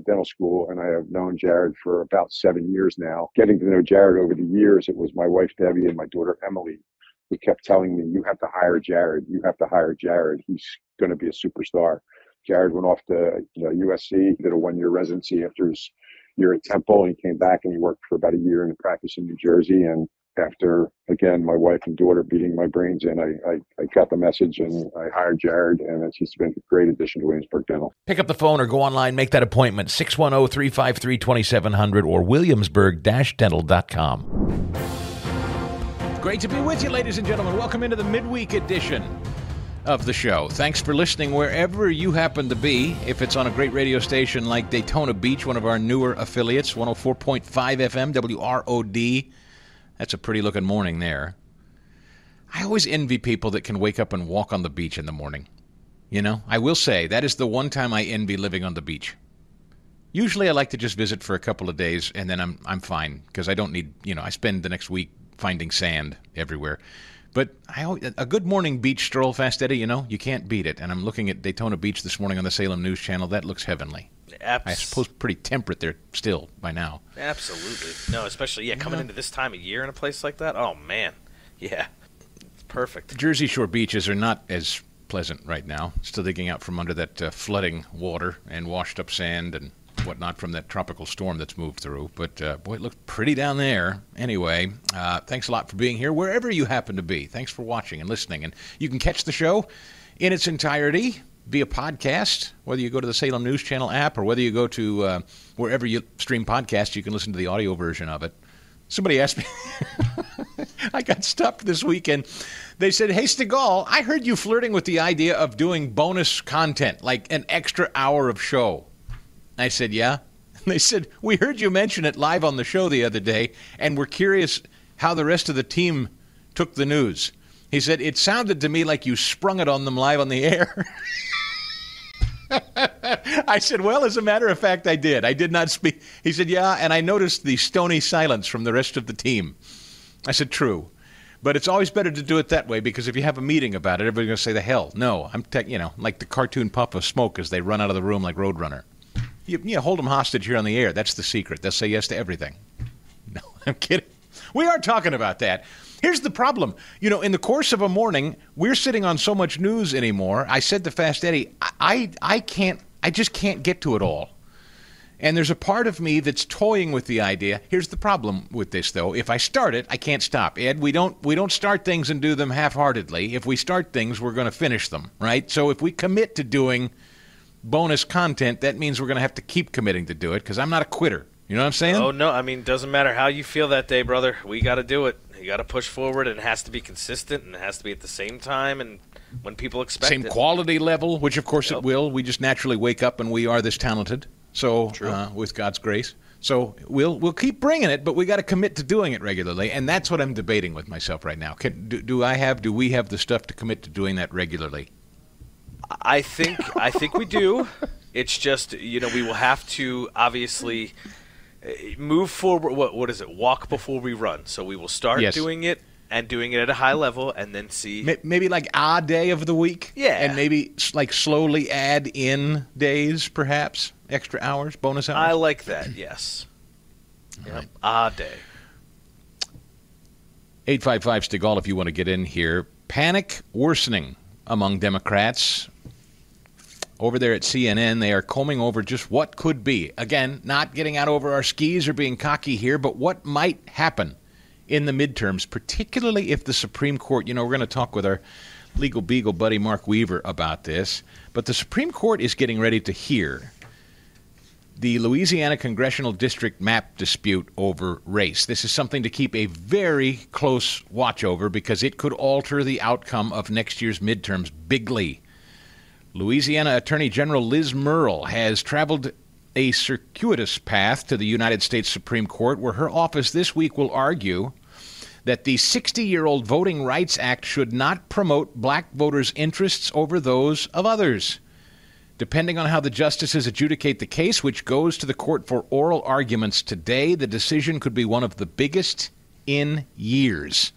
Dental School, and I have known Jared for about 7 years now. Getting to know Jared over the years, it was my wife Debbie and my daughter Emily who kept telling me, you have to hire Jared. You have to hire Jared. He's going to be a superstar. Jared went off to USC, did a 1-year residency after his year at Temple, and he came back and he worked for about a year in practice in New Jersey. And after, again, my wife and daughter beating my brains in, I got the message and I hired Jared, and he's been a great addition to Williamsburg Dental. Pick up the phone or go online, make that appointment, 610-353-2700 or williamsburg-dental.com. Great to be with you, ladies and gentlemen. Welcome into the midweek edition of the show. Thanks for listening wherever you happen to be. If it's on a great radio station like Daytona Beach, one of our newer affiliates, 104.5 FM, WROD. That's a pretty looking morning there. I always envy people that can wake up and walk on the beach in the morning. You know, I will say that is the one time I envy living on the beach. Usually I like to just visit for a couple of days and then I'm fine because I don't need, I spend the next week finding sand everywhere. But a good morning beach stroll, Fast Eddie, you can't beat it. And I'm looking at Daytona Beach this morning on the Salem News Channel. That looks heavenly. I suppose pretty temperate there still by now. Absolutely. No, especially, coming into this time of year in a place like that. Oh, man. Yeah. It's perfect. Jersey Shore beaches are not as pleasant right now. Still digging out from under that flooding water and washed up sand and whatnot from that tropical storm that's moved through. But, boy, it looks pretty down there. Anyway, thanks a lot for being here, wherever you happen to be. Thanks for watching and listening. And you can catch the show in its entirety via podcast, whether you go to the Salem News Channel app or whether you go to wherever you stream podcasts, you can listen to the audio version of it. Somebody asked me, I got stopped this weekend. They said, hey, Stigall, I heard you flirting with the idea of doing bonus content, like an extra hour of show. I said, yeah. And they said, we heard you mention it live on the show the other day, and we're curious how the rest of the team took the news. He said, it sounded to me like you sprung it on them live on the air. I said, well, as a matter of fact, I did. I did not speak. He said, yeah, and I noticed the stony silence from the rest of the team. I said, true. But it's always better to do it that way, because if you have a meeting about it, everybody's going to say, the hell, no. I'm like the cartoon puff of smoke as they run out of the room like Roadrunner. You hold them hostage here on the air. That's the secret. They'll say yes to everything. No, I'm kidding. We are talking about that. Here's the problem. In the course of a morning, we're sitting on so much news anymore. I said to Fast Eddie, I just can't get to it all. And there's a part of me that's toying with the idea. Here's the problem with this, though. If I start it, I can't stop. Ed, we don't start things and do them half-heartedly. If we start things, we're going to finish them, right? So if we commit to doing bonus content, that means we're going to have to keep committing to do it, because I'm not a quitter. You know what I'm saying? Oh, no. I mean, doesn't matter how you feel that day, brother. We got to do it. You got to push forward, and it has to be consistent, and it has to be at the same time and when people expect it. Same quality level, which, of course, it will. We just naturally wake up and we are this talented, so with God's grace. So we'll keep bringing it, but we got to commit to doing it regularly, and that's what I'm debating with myself right now. Do we have the stuff to commit to doing that regularly? I think we do. It's just, we will have to obviously move forward. What is it? Walk before we run. So we will start doing it and doing it at a high level, and then see. Maybe like a day of the week? Yeah. And maybe like slowly add in days, perhaps, extra hours, bonus hours? I like that, yes. Yep. A day. 855 Stigall if you want to get in here. Panic worsening among Democrats. Over there at CNN, they are combing over just what could be. Again, not getting out over our skis or being cocky here, but what might happen in the midterms, particularly if the Supreme Court, we're going to talk with our legal beagle buddy Mark Weaver about this, but the Supreme Court is getting ready to hear the Louisiana congressional district map dispute over race. This is something to keep a very close watch over, because it could alter the outcome of next year's midterms bigly. Louisiana Attorney General Liz Murrill has traveled a circuitous path to the United States Supreme Court, where her office this week will argue that the 60-year-old Voting Rights Act should not promote black voters' interests over those of others. Depending on how the justices adjudicate the case, which goes to the court for oral arguments today, the decision could be one of the biggest in years.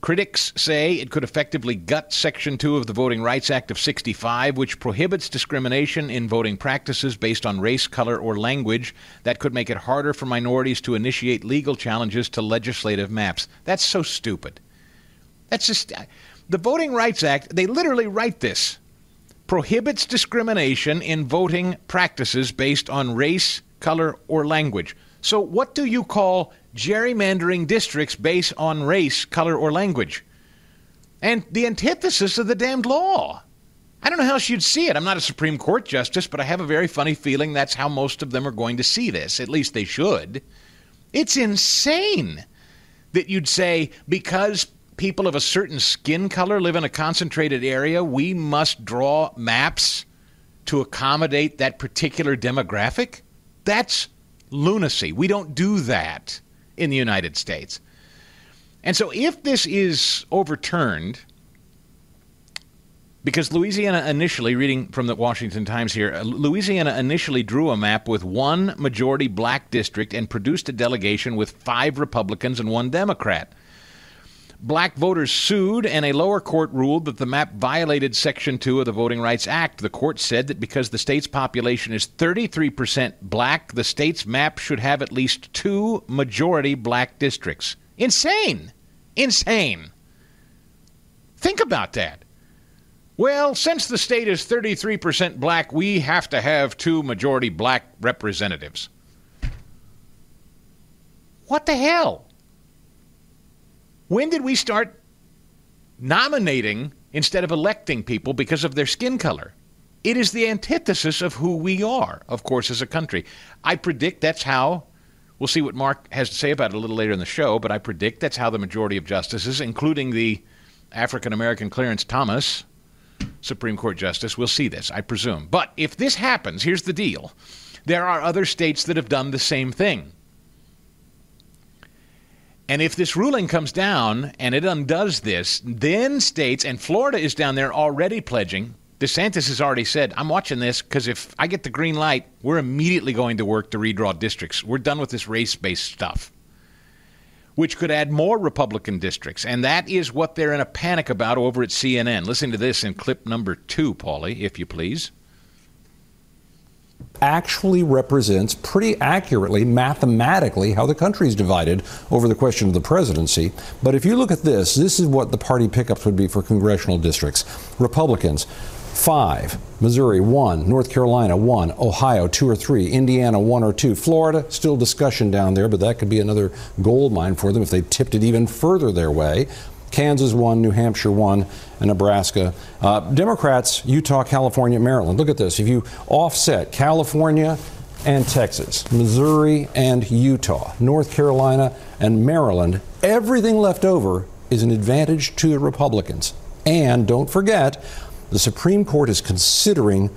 Critics say it could effectively gut Section 2 of the Voting Rights Act of 65, which prohibits discrimination in voting practices based on race, color, or language. That could make it harder for minorities to initiate legal challenges to legislative maps. That's so stupid. That's just... The Voting Rights Act, they literally write this. Prohibits discrimination in voting practices based on race, color, or language. So what do you call gerrymandering districts based on race, color, or language? And the antithesis of the damned law. I don't know how else you'd see it. I'm not a Supreme Court justice, but I have a very funny feeling that's how most of them are going to see this. At least they should. It's insane that you'd say because people of a certain skin color live in a concentrated area, we must draw maps to accommodate that particular demographic? That's lunacy. We don't do that in the United States. And so if this is overturned, because Louisiana initially, reading from the Washington Times here, Louisiana initially drew a map with one majority black district and produced a delegation with 5 Republicans and 1 Democrat. Black voters sued, and a lower court ruled that the map violated Section 2 of the Voting Rights Act. The court said that because the state's population is 33% black, the state's map should have at least 2 majority black districts. Insane! Insane! Think about that. Well, since the state is 33% black, we have to have 2 majority black representatives. What the hell? When did we start nominating instead of electing people because of their skin color? It is the antithesis of who we are, of course, as a country. I predict that's how, we'll see what Mark has to say about it a little later in the show, but I predict that's how the majority of justices, including the African-American Clarence Thomas, Supreme Court Justice, will see this, I presume. But if this happens, here's the deal. There are other states that have done the same thing. And if this ruling comes down and it undoes this, then states, and Florida is down there already pledging, DeSantis has already said, I'm watching this because if I get the green light, we're immediately going to work to redraw districts. We're done with this race-based stuff, which could add more Republican districts. And that is what they're in a panic about over at CNN. Listen to this in clip number 2, Paulie, if you please. Actually represents pretty accurately, mathematically, how the country is divided over the question of the presidency. But if you look at this, this is what the party pickups would be for congressional districts. Republicans, 5. Missouri, 1. North Carolina, 1. Ohio, 2 or 3. Indiana, 1 or 2. Florida, still discussion down there, but that could be another gold mine for them if they tipped it even further their way. Kansas, 1. New Hampshire, 1. And Nebraska. Democrats, Utah, California, Maryland. Look at this. If you offset California and Texas, Missouri and Utah, North Carolina and Maryland, everything left over is an advantage to the Republicans. And don't forget, the Supreme Court is considering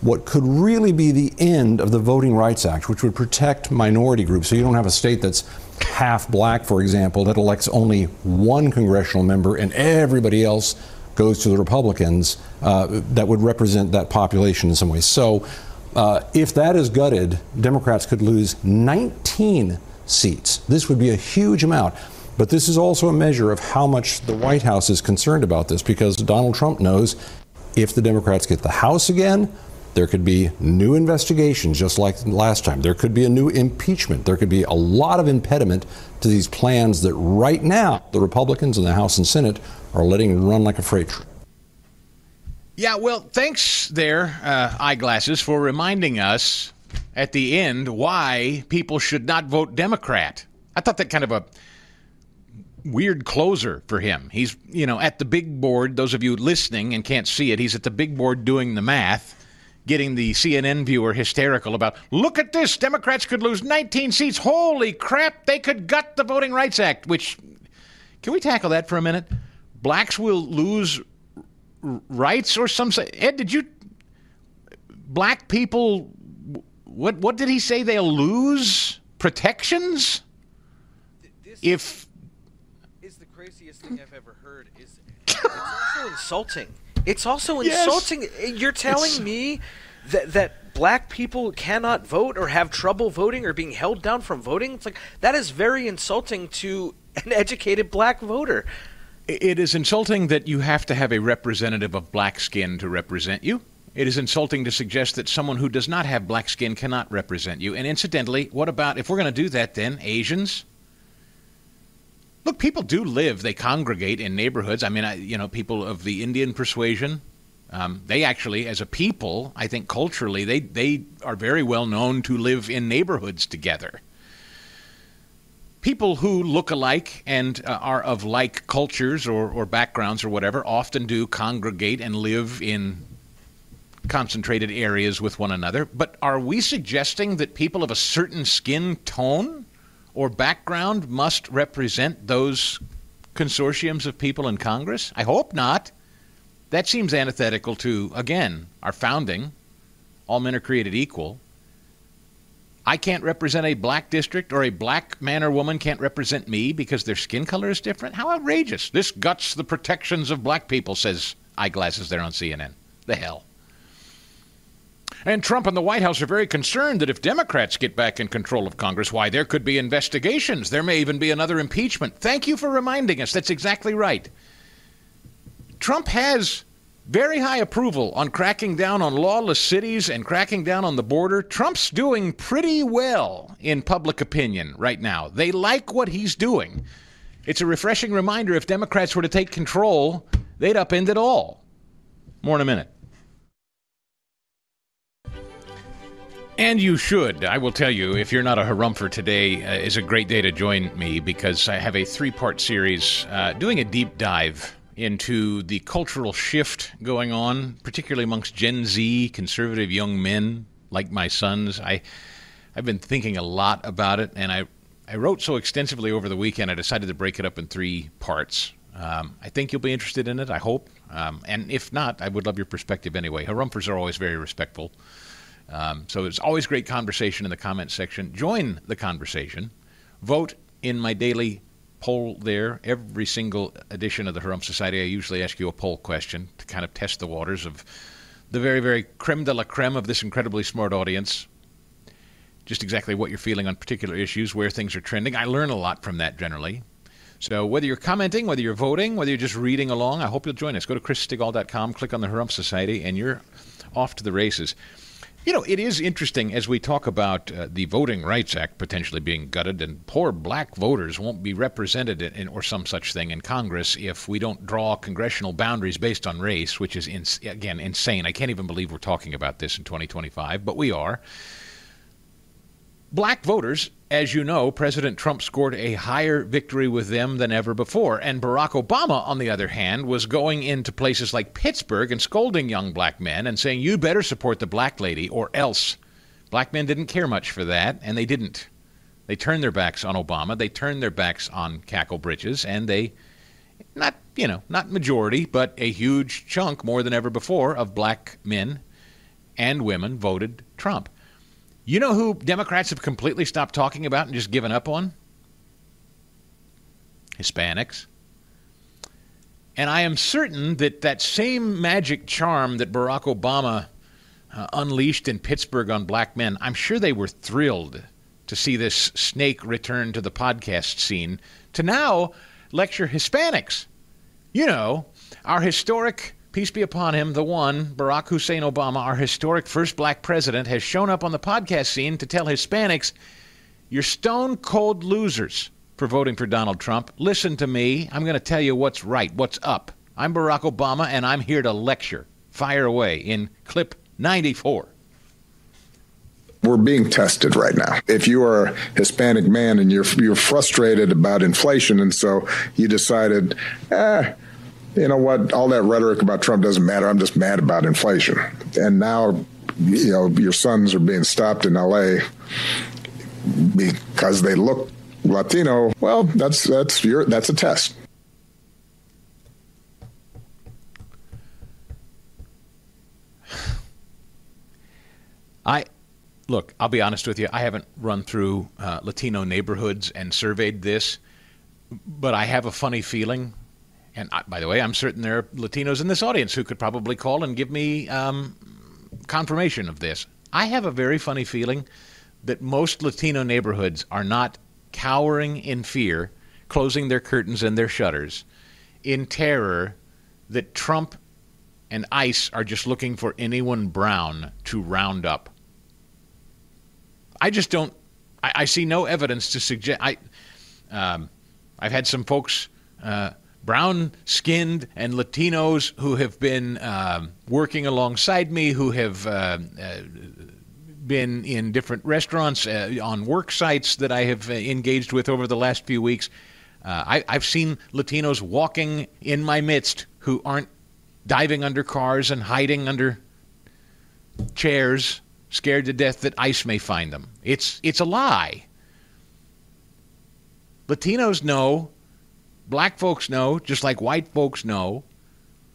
what could really be the end of the Voting Rights Act, which would protect minority groups. So you don't have a state that's half black, for example, that elects only 1 congressional member and everybody else goes to the Republicans that would represent that population in some way. So if that is gutted, Democrats could lose 19 seats. This would be a huge amount. But this is also a measure of how much the White House is concerned about this, because Donald Trump knows if the Democrats get the House again, there could be new investigations just like last time. There could be a new impeachment. There could be a lot of impediment to these plans that right now the Republicans in the House and Senate are letting run like a freight train. Yeah, well, thanks there, Eyeglasses, for reminding us at the end why people should not vote Democrat. I thought that kind of a weird closer for him. He's, at the big board, those of you listening and can't see it, he's at the big board doing the math, getting the CNN viewer hysterical about, look at this, Democrats could lose 19 seats. Holy crap, they could gut the Voting Rights Act, which, can we tackle that for a minute? Blacks will lose rights or some, Ed, black people, what did he say, they'll lose protections? If is the craziest thing I've ever heard. It's also insulting. It's also insulting. You're telling me that black people cannot vote or have trouble voting or being held down from voting? It's like, that is very insulting to an educated black voter. It is insulting that you have to have a representative of black skin to represent you. It is insulting to suggest that someone who does not have black skin cannot represent you. And incidentally, what about, if we're going to do that then, Asians? Look, people do live, they congregate in neighborhoods. I mean, people of the Indian persuasion, they actually, as a people, I think culturally, they are very well known to live in neighborhoods together. People who look alike and are of like cultures or backgrounds or whatever often do congregate and live in concentrated areas with one another. But are we suggesting that people of a certain skin tone or background must represent those consortiums of people in Congress? I hope not. That seems antithetical to, again, our founding. All men are created equal. I can't represent a black district, or a black man or woman can't represent me because their skin color is different? How outrageous. This guts the protections of black people, says Eyeglasses there on CNN. The hell. And Trump and the White House are very concerned that if Democrats get back in control of Congress, why, there could be investigations. There may even be another impeachment. Thank you for reminding us. That's exactly right. Trump has very high approval on cracking down on lawless cities and cracking down on the border. Trump's doing pretty well in public opinion right now. They like what he's doing. It's a refreshing reminder if Democrats were to take control, they'd upend it all. More in a minute. And you should. I will tell you, if you're not a harumper, today is a great day to join me because I have a 3-part series doing a deep dive into the cultural shift going on, particularly amongst Gen Z, conservative young men like my sons. I've been thinking a lot about it, and I wrote so extensively over the weekend, I decided to break it up in 3 parts. I think you'll be interested in it, I hope. And if not, I would love your perspective anyway. Harumpers are always very respectful. So it's always great conversation in the comment section. Join the conversation. Vote in my daily poll there. Every single edition of the Harump Society, I usually ask you a poll question to kind of test the waters of the very, very creme de la creme of this incredibly smart audience. Just exactly what you're feeling on particular issues, where things are trending. I learn a lot from that generally. So whether you're commenting, whether you're voting, whether you're just reading along, I hope you'll join us. Go to chrisstigall.com, click on the Harump Society, and you're off to the races. You know, it is interesting as we talk about the Voting Rights Act potentially being gutted, and poor black voters won't be represented in or some such thing in Congress if we don't draw congressional boundaries based on race, which is, again, insane. I can't even believe we're talking about this in 2025, but we are. Black voters, as you know, President Trump scored a higher victory with them than ever before. And Barack Obama, on the other hand, was going into places like Pittsburgh and scolding young black men and saying, you better support the black lady or else. Black men didn't care much for that, and they didn't. They turned their backs on Obama. They turned their backs on cackle britches, and they, not majority, but a huge chunk, more than ever before, of black men and women voted Trump. You know who Democrats have completely stopped talking about and just given up on? Hispanics. And I am certain that that same magic charm that Barack Obama unleashed in Pittsburgh on black men, I'm sure they were thrilled to see this snake return to the podcast scene to now lecture Hispanics. You know, our historic, peace be upon him, the one, Barack Hussein Obama, our historic first black president, has shown up on the podcast scene to tell Hispanics, you're stone-cold losers for voting for Donald Trump. Listen to me. I'm going to tell you what's right, what's up. I'm Barack Obama, and I'm here to lecture. Fire away in clip 94. We're being tested right now. If you are a Hispanic man and you're frustrated about inflation, and so you decided, you know what, all that rhetoric about Trump doesn't matter. I'm just mad about inflation. And now, you know, your sons are being stopped in L.A. because they look Latino. Well, that's a test. Look, I'll be honest with you. I haven't run through Latino neighborhoods and surveyed this, but I have a funny feeling. And by the way, I'm certain there are Latinos in this audience who could probably call and give me confirmation of this. I have a very funny feeling that most Latino neighborhoods are not cowering in fear, closing their curtains and their shutters, in terror that Trump and ICE are just looking for anyone brown to round up. I just don't. I see no evidence to suggest. I've had some folks, brown-skinned and Latinos, who have been working alongside me, who have been in different restaurants, on work sites that I have engaged with over the last few weeks. I've seen Latinos walking in my midst who aren't diving under cars and hiding under chairs, scared to death that ICE may find them. It's a lie. Latinos know black folks know, just like white folks know,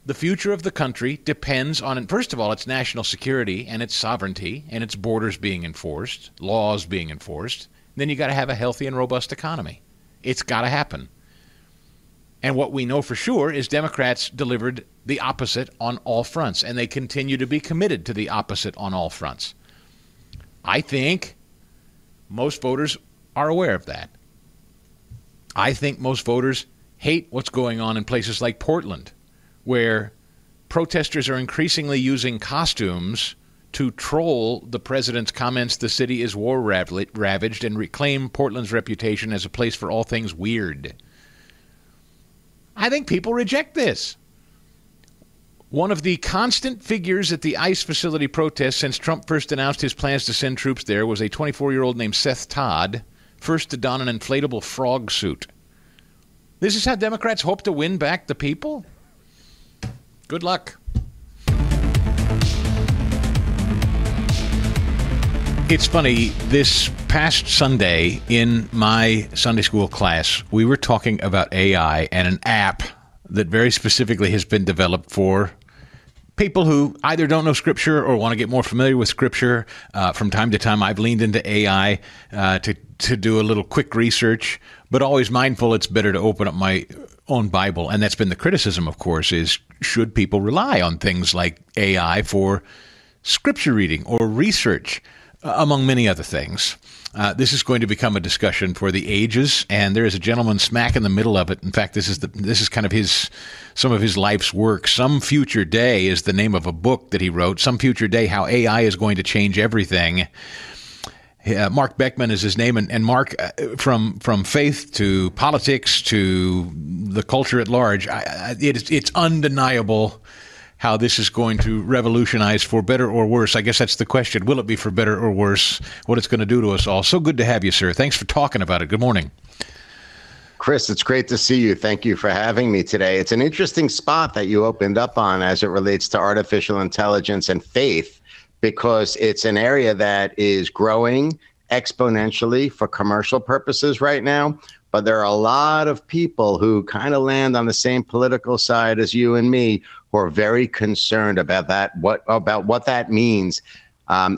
the future of the country depends on, first of all, its national security and its sovereignty and its borders being enforced, laws being enforced. Then you got to have a healthy and robust economy. It's got to happen. And what we know for sure is Democrats delivered the opposite on all fronts, and they continue to be committed to the opposite on all fronts. I think most voters are aware of that. I think most voters hate what's going on in places like Portland, where protesters are increasingly using costumes to troll the president's comments the city is war ravaged and reclaim Portland's reputation as a place for all things weird. I think people reject this. One of the constant figures at the ICE facility protests since Trump first announced his plans to send troops there was a 24-year-old named Seth Todd, first to don an inflatable frog suit. This is how Democrats hope to win back the people? Good luck. It's funny, this past Sunday in my Sunday school class, we were talking about AI and an app that very specifically has been developed for people who either don't know Scripture or want to get more familiar with Scripture. From time to time, I've leaned into AI to do a little quick research, but always mindful it's better to open up my own Bible. And that's been the criticism, of course, is should people rely on things like AI for Scripture reading or research, among many other things. This is going to become a discussion for the ages, and there is a gentleman smack in the middle of it. In fact, this is kind of some of his life's work. Some Future Day is the name of a book that he wrote. Some Future Day: How AI is Going to Change Everything. Mark Beckman is his name, and Mark, from faith to politics to the culture at large, it's undeniable how this is going to revolutionize for better or worse. I guess that's the question. Will it be for better or worse? What it's going to do to us all. So good to have you, sir. Thanks for talking about it. Good morning. Chris, it's great to see you. Thank you for having me today. It's an interesting spot that you opened up on as it relates to artificial intelligence and faith, because it's an area that is growing exponentially for commercial purposes right now. But there are a lot of people who kind of land on the same political side as you and me, who are very concerned about that, what that means.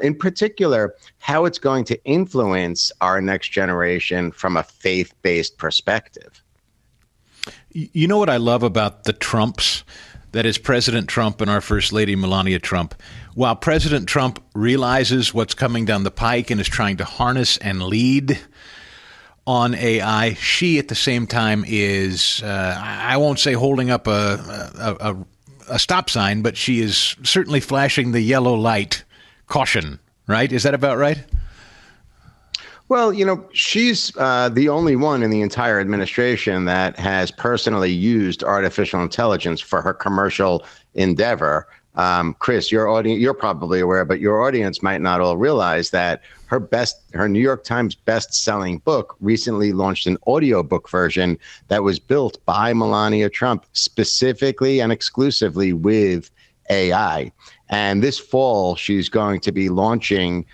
In particular, how it's going to influence our next generation from a faith-based perspective. You know what I love about the Trumps? That is President Trump and our First Lady Melania Trump. While President Trump realizes what's coming down the pike and is trying to harness and lead on AI, she at the same time is, I won't say holding up a stop sign, but she is certainly flashing the yellow light. Caution, right? Is that about right? Well, she's the only one in the entire administration that has personally used artificial intelligence for her commercial endeavor. Chris, you're probably aware, but your audience might not all realize that her New York Times best-selling book recently launched an audiobook version that was built by Melania Trump specifically and exclusively with AI. And this fall, she's going to be launching,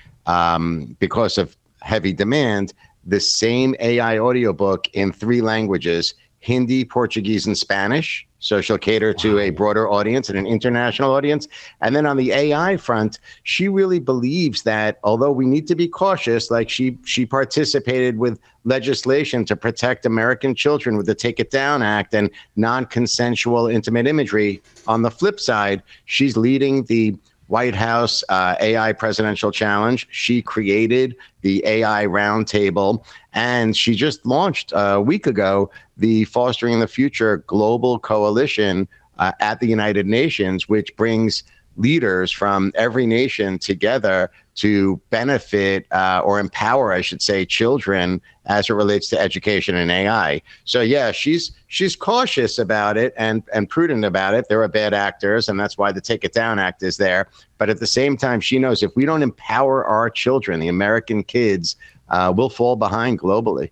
because of heavy demand, the same AI audiobook in 3 languages: Hindi, Portuguese, and Spanish. So she'll cater to a broader audience and an international audience. And then on the AI front, she really believes that although we need to be cautious, like she participated with legislation to protect American children with the Take It Down Act and non-consensual intimate imagery, on the flip side, she's leading the White House AI Presidential Challenge. She created the AI Roundtable, and she just launched a week ago the Fostering the Future Global Coalition at the United Nations, which brings leaders from every nation together to benefit or empower, I should say, children as it relates to education and AI. So yeah, she's cautious about it and prudent about it. There are bad actors, and that's why the Take It Down Act is there. But at the same time, she knows if we don't empower our children, the American kids, we'll fall behind globally.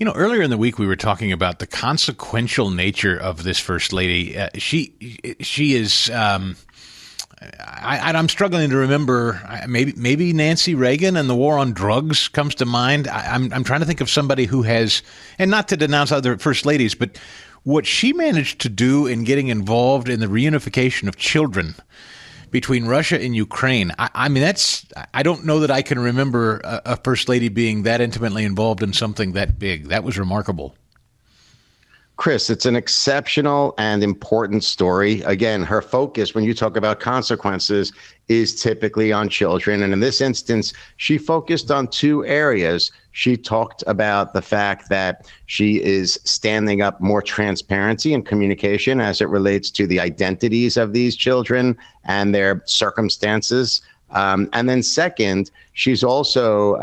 Earlier in the week, we were talking about the consequential nature of this First Lady. She is, I'm struggling to remember. Maybe Nancy Reagan and the war on drugs comes to mind. I'm trying to think of somebody who has, and not to denounce other first ladies, but what she managed to do in getting involved in the reunification of children between Russia and Ukraine. I mean, I don't know that I can remember a first lady being that intimately involved in something that big. That was remarkable. Chris, it's an exceptional and important story. Again, her focus, when you talk about consequences, is typically on children. And in this instance, she focused on two areas. She talked about the fact that she is standing up more transparency and communication as it relates to the identities of these children and their circumstances. And then second, she's also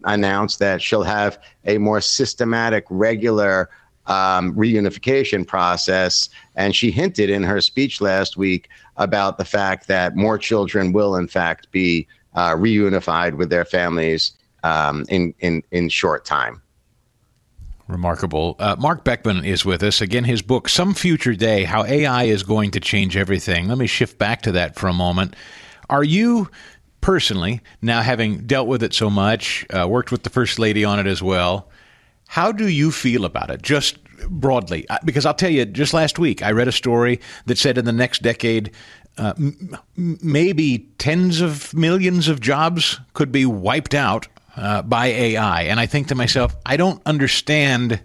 announced that she'll have a more systematic, regular reunification process. And she hinted in her speech last week about the fact that more children will, in fact, be reunified with their families in short time. Remarkable. Mark Beckman is with us. Again, his book, Some Future Day, How AI is Going to Change Everything. Let me shift back to that for a moment. Are you personally, now having dealt with it so much, worked with the First Lady on it as well, how do you feel about it, just broadly? Because I'll tell you, just last week, I read a story that said in the next decade, maybe tens of millions of jobs could be wiped out by AI. And I think to myself, I don't understand.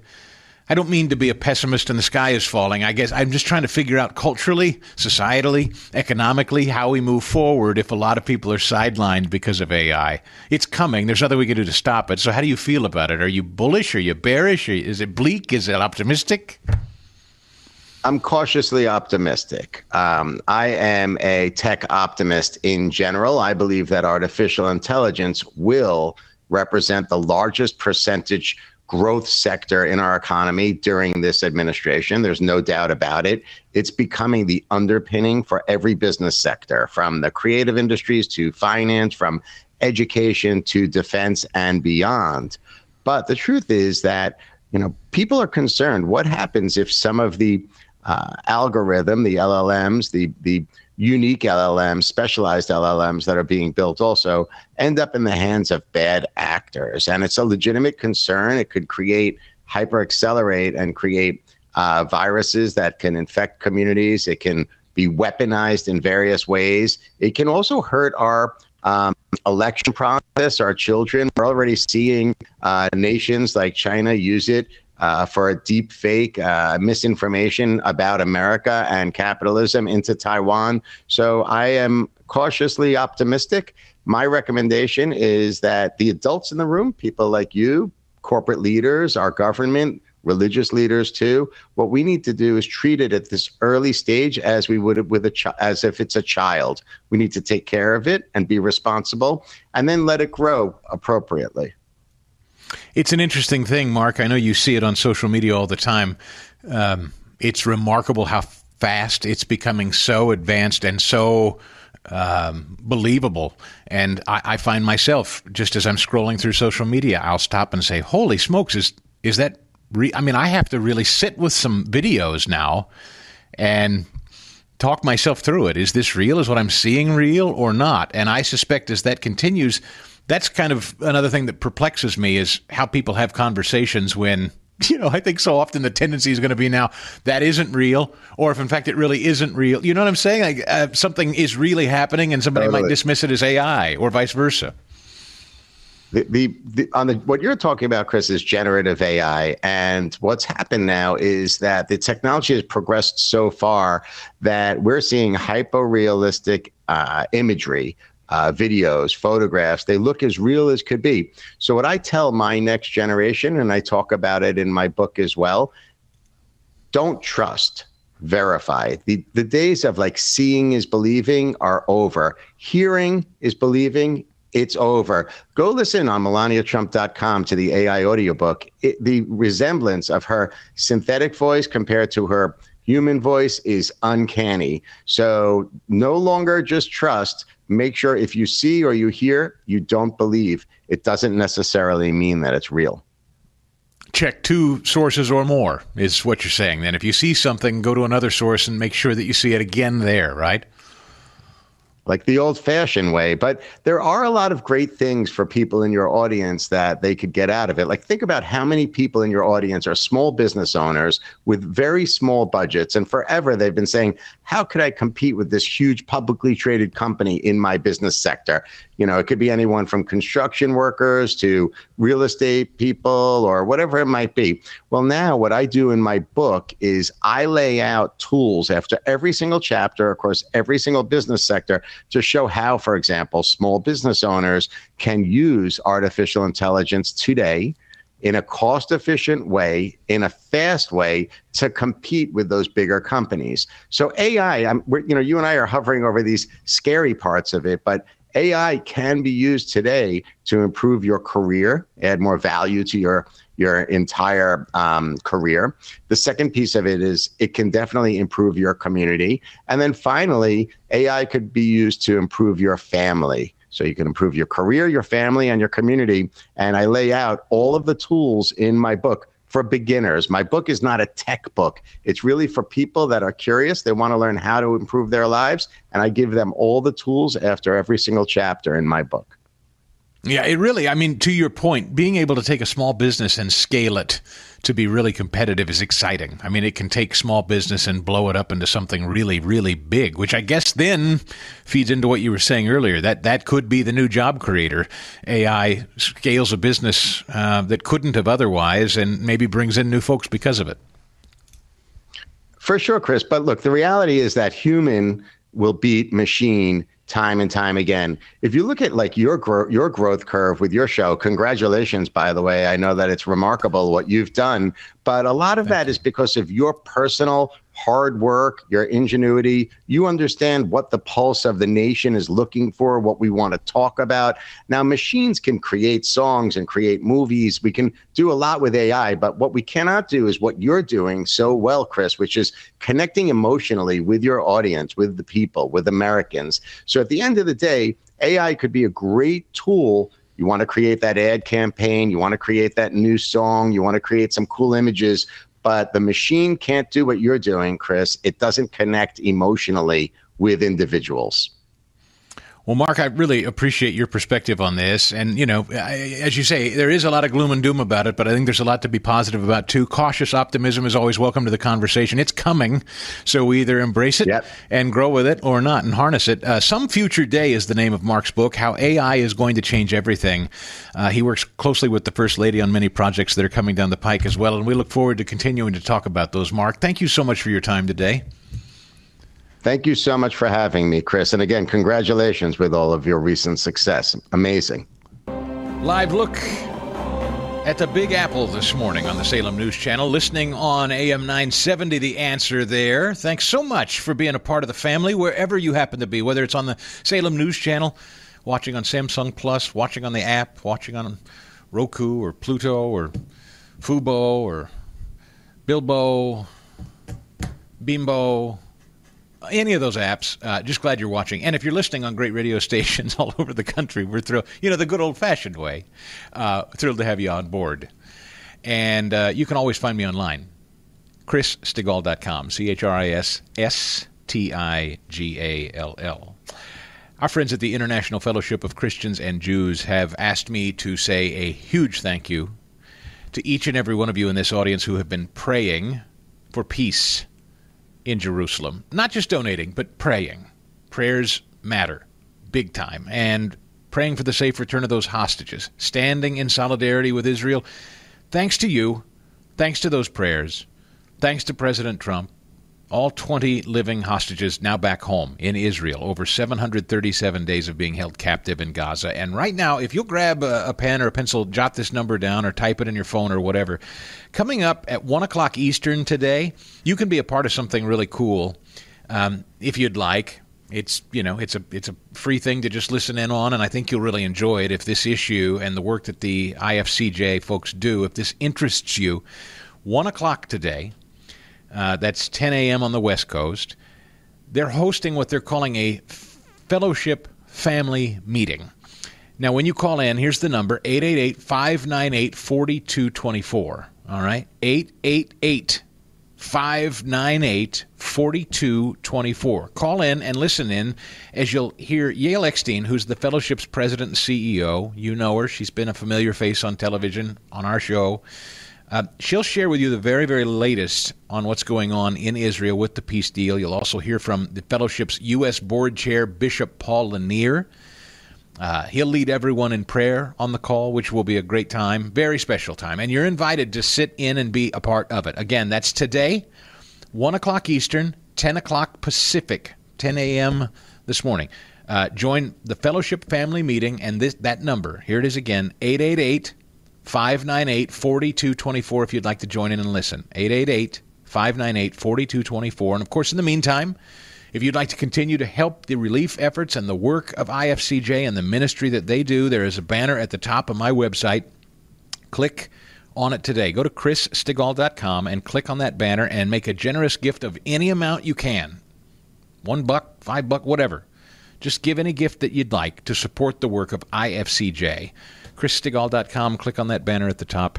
I don't mean to be a pessimist and the sky is falling. I guess I'm just trying to figure out culturally, societally, economically, how we move forward if a lot of people are sidelined because of AI. It's coming. There's nothing we can do to stop it. So how do you feel about it? Are you bullish? Are you bearish? Is it bleak? Is it optimistic? I'm cautiously optimistic. I am a tech optimist in general. I believe that artificial intelligence will represent the largest percentage growth sector in our economy during this administration. There's no doubt about it. It's becoming the underpinning for every business sector, from the creative industries to finance, from education to defense and beyond. But the truth is that, people are concerned. What happens if some of the algorithm, the LLMs, the unique LLMs, specialized LLMs that are being built also end up in the hands of bad actors? And it's a legitimate concern. It could hyper-accelerate and create viruses that can infect communities. It can be weaponized in various ways. It can also hurt our election process, our children. We're already seeing nations like China use it for a deep fake misinformation about America and capitalism into Taiwan. So I am cautiously optimistic. My recommendation is that the adults in the room, people like you, corporate leaders, our government, religious leaders too, what we need to do is treat it at this early stage as we would with as if it's a child. We need to take care of it and be responsible, and then let it grow appropriately. It's an interesting thing, Mark. I know you see it on social media all the time. It's remarkable how fast it's becoming, so advanced and so believable. And I find myself, just as I'm scrolling through social media, I'll stop and say, holy smokes, is that I mean, I have to really sit with some videos now and talk myself through it. Is this real? Is what I'm seeing real or not? And I suspect as that continues, that's kind of another thing that perplexes me, is how people have conversations when, I think so often the tendency is going to be now that isn't real, or if in fact it really isn't real. You know what I'm saying? Like something is really happening and somebody might dismiss it as AI or vice versa. What you're talking about, Chris, is generative AI. And what's happened now is that the technology has progressed so far that we're seeing hyper-realistic imagery, videos, photographs. They look as real as could be. So what I tell my next generation, and I talk about it in my book as well, don't trust, verify. The days of like seeing is believing are over. Hearing is believing. It's over. Go listen on melaniatrump.com to the AI audiobook. The resemblance of her synthetic voice compared to her human voice is uncanny. So no longer just trust. Make sure if you see or you hear, you don't believe. It doesn't necessarily mean that it's real. Check 2 sources or more is what you're saying. Then if you see something, go to another source and make sure that you see it again there, right? like the old-fashioned way. But there are a lot of great things for people in your audience that they could get out of it. Like, think about how many people in your audience are small business owners with very small budgets, and forever they've been saying, how could I compete with this huge publicly traded company in my business sector? You know, it could be anyone from construction workers to real estate people or whatever it might be. Well, now what I do in my book is I lay out tools after every single chapter across every single business sector to show how, for example, small business owners can use artificial intelligence today in a cost-efficient way, in a fast way, to compete with those bigger companies. So AI, you and I are hovering over these scary parts of it, but AI can be used today to improve your career, add more value to your entire career. The second piece of it is it can definitely improve your community. And then finally, AI could be used to improve your family. So you can improve your career, your family, and your community. And I lay out all of the tools in my book for beginners. My book is not a tech book. It's really for people that are curious. They want to learn how to improve their lives. And I give them all the tools after every single chapter in my book. Yeah, it really, I mean, to your point, being able to take a small business and scale it to be really competitive is exciting. I mean, it can take small business and blow it up into something really, really big, which I guess then feeds into what you were saying earlier. That could be the new job creator. AI scales a business that couldn't have otherwise and maybe brings in new folks because of it. For sure, Chris. But look, the reality is that human will beat machine time and time again. If you look at like your growth curve with your show, congratulations, by the way. I know that it's remarkable what you've done, but a lot of that is because of your personal hard work, your ingenuity. You understand what the pulse of the nation is looking for, what we want to talk about. Now, machines can create songs and create movies. We can do a lot with AI, but what we cannot do is what you're doing so well, Chris, which is connecting emotionally with your audience, with the people, with Americans. So at the end of the day, AI could be a great tool. You want to create that ad campaign, you want to create that new song, you want to create some cool images, but the machine can't do what you're doing, Chris. It doesn't connect emotionally with individuals. Well, Mark, I really appreciate your perspective on this. And, you know, as you say, there is a lot of gloom and doom about it, but I think there's a lot to be positive about, too. Cautious optimism is always welcome to the conversation. It's coming, so we either embrace it and grow with it or not and harness it. Some Future Day is the name of Mark's book, How AI is Going to Change Everything. He works closely with the First Lady on many projects that are coming down the pike as well, and we look forward to continuing to talk about those. Mark, thank you so much for your time today. Thank you so much for having me, Chris. And again, congratulations with all of your recent success. Amazing. Live look at the Big Apple this morning on the Salem News Channel, listening on AM 970, The Answer there. Thanks so much for being a part of the family, wherever you happen to be, whether it's on the Salem News Channel, watching on Samsung Plus, watching on the app, watching on Roku or Pluto or Fubo or Bilbo, Bimbo, any of those apps. Just glad you're watching. And if you're listening on great radio stations all over the country, we're thrilled, the good old-fashioned way, thrilled to have you on board. And you can always find me online, chrisstigall.com, ChrissStigall. Our friends at the International Fellowship of Christians and Jews have asked me to say a huge thank you to each and every one of you in this audience who have been praying for peace in Jerusalem. Not just donating, but praying. Prayers matter big time. And praying for the safe return of those hostages, standing in solidarity with Israel. Thanks to you, thanks to those prayers, thanks to President Trump, all 20 living hostages now back home in Israel, over 737 days of being held captive in Gaza. And right now, if you'll grab a pen or a pencil, jot this number down or type it in your phone or whatever, coming up at 1 o'clock Eastern today, you can be a part of something really cool if you'd like. It's a free thing to just listen in on, and I think you'll really enjoy it if this issue and the work that the IFCJ folks do, if this interests you. 1 o'clock today, that's 10 a.m. on the West Coast. They're hosting what they're calling a fellowship family meeting. Now, when you call in, here's the number, 888-598-4224. All right? 888-598-4224. 888-598-4224. Call in and listen in as you'll hear Yael Eckstein, who's the fellowship's president and CEO. You know her. She's been a familiar face on television, on our show. She'll share with you the very, very latest on what's going on in Israel with the peace deal. You'll also hear from the fellowship's U.S. board chair, Bishop Paul Lanier. He'll lead everyone in prayer on the call, which will be a great time, very special time. And you're invited to sit in and be a part of it. Again, that's today, 1 o'clock Eastern, 10 o'clock Pacific, 10 a.m. this morning. Join the fellowship family meeting, and that number, here it is again, 888-598-4224 if you'd like to join in and listen. 888-598-4224. And, of course, in the meantime, if you'd like to continue to help the relief efforts and the work of IFCJ and the ministry that they do, there is a banner at the top of my website. Click on it today. Go to chrisstigall.com and click on that banner and make a generous gift of any amount you can. $1, $5, whatever. Just give any gift that you'd like to support the work of IFCJ. chrisstigall.com, click on that banner at the top.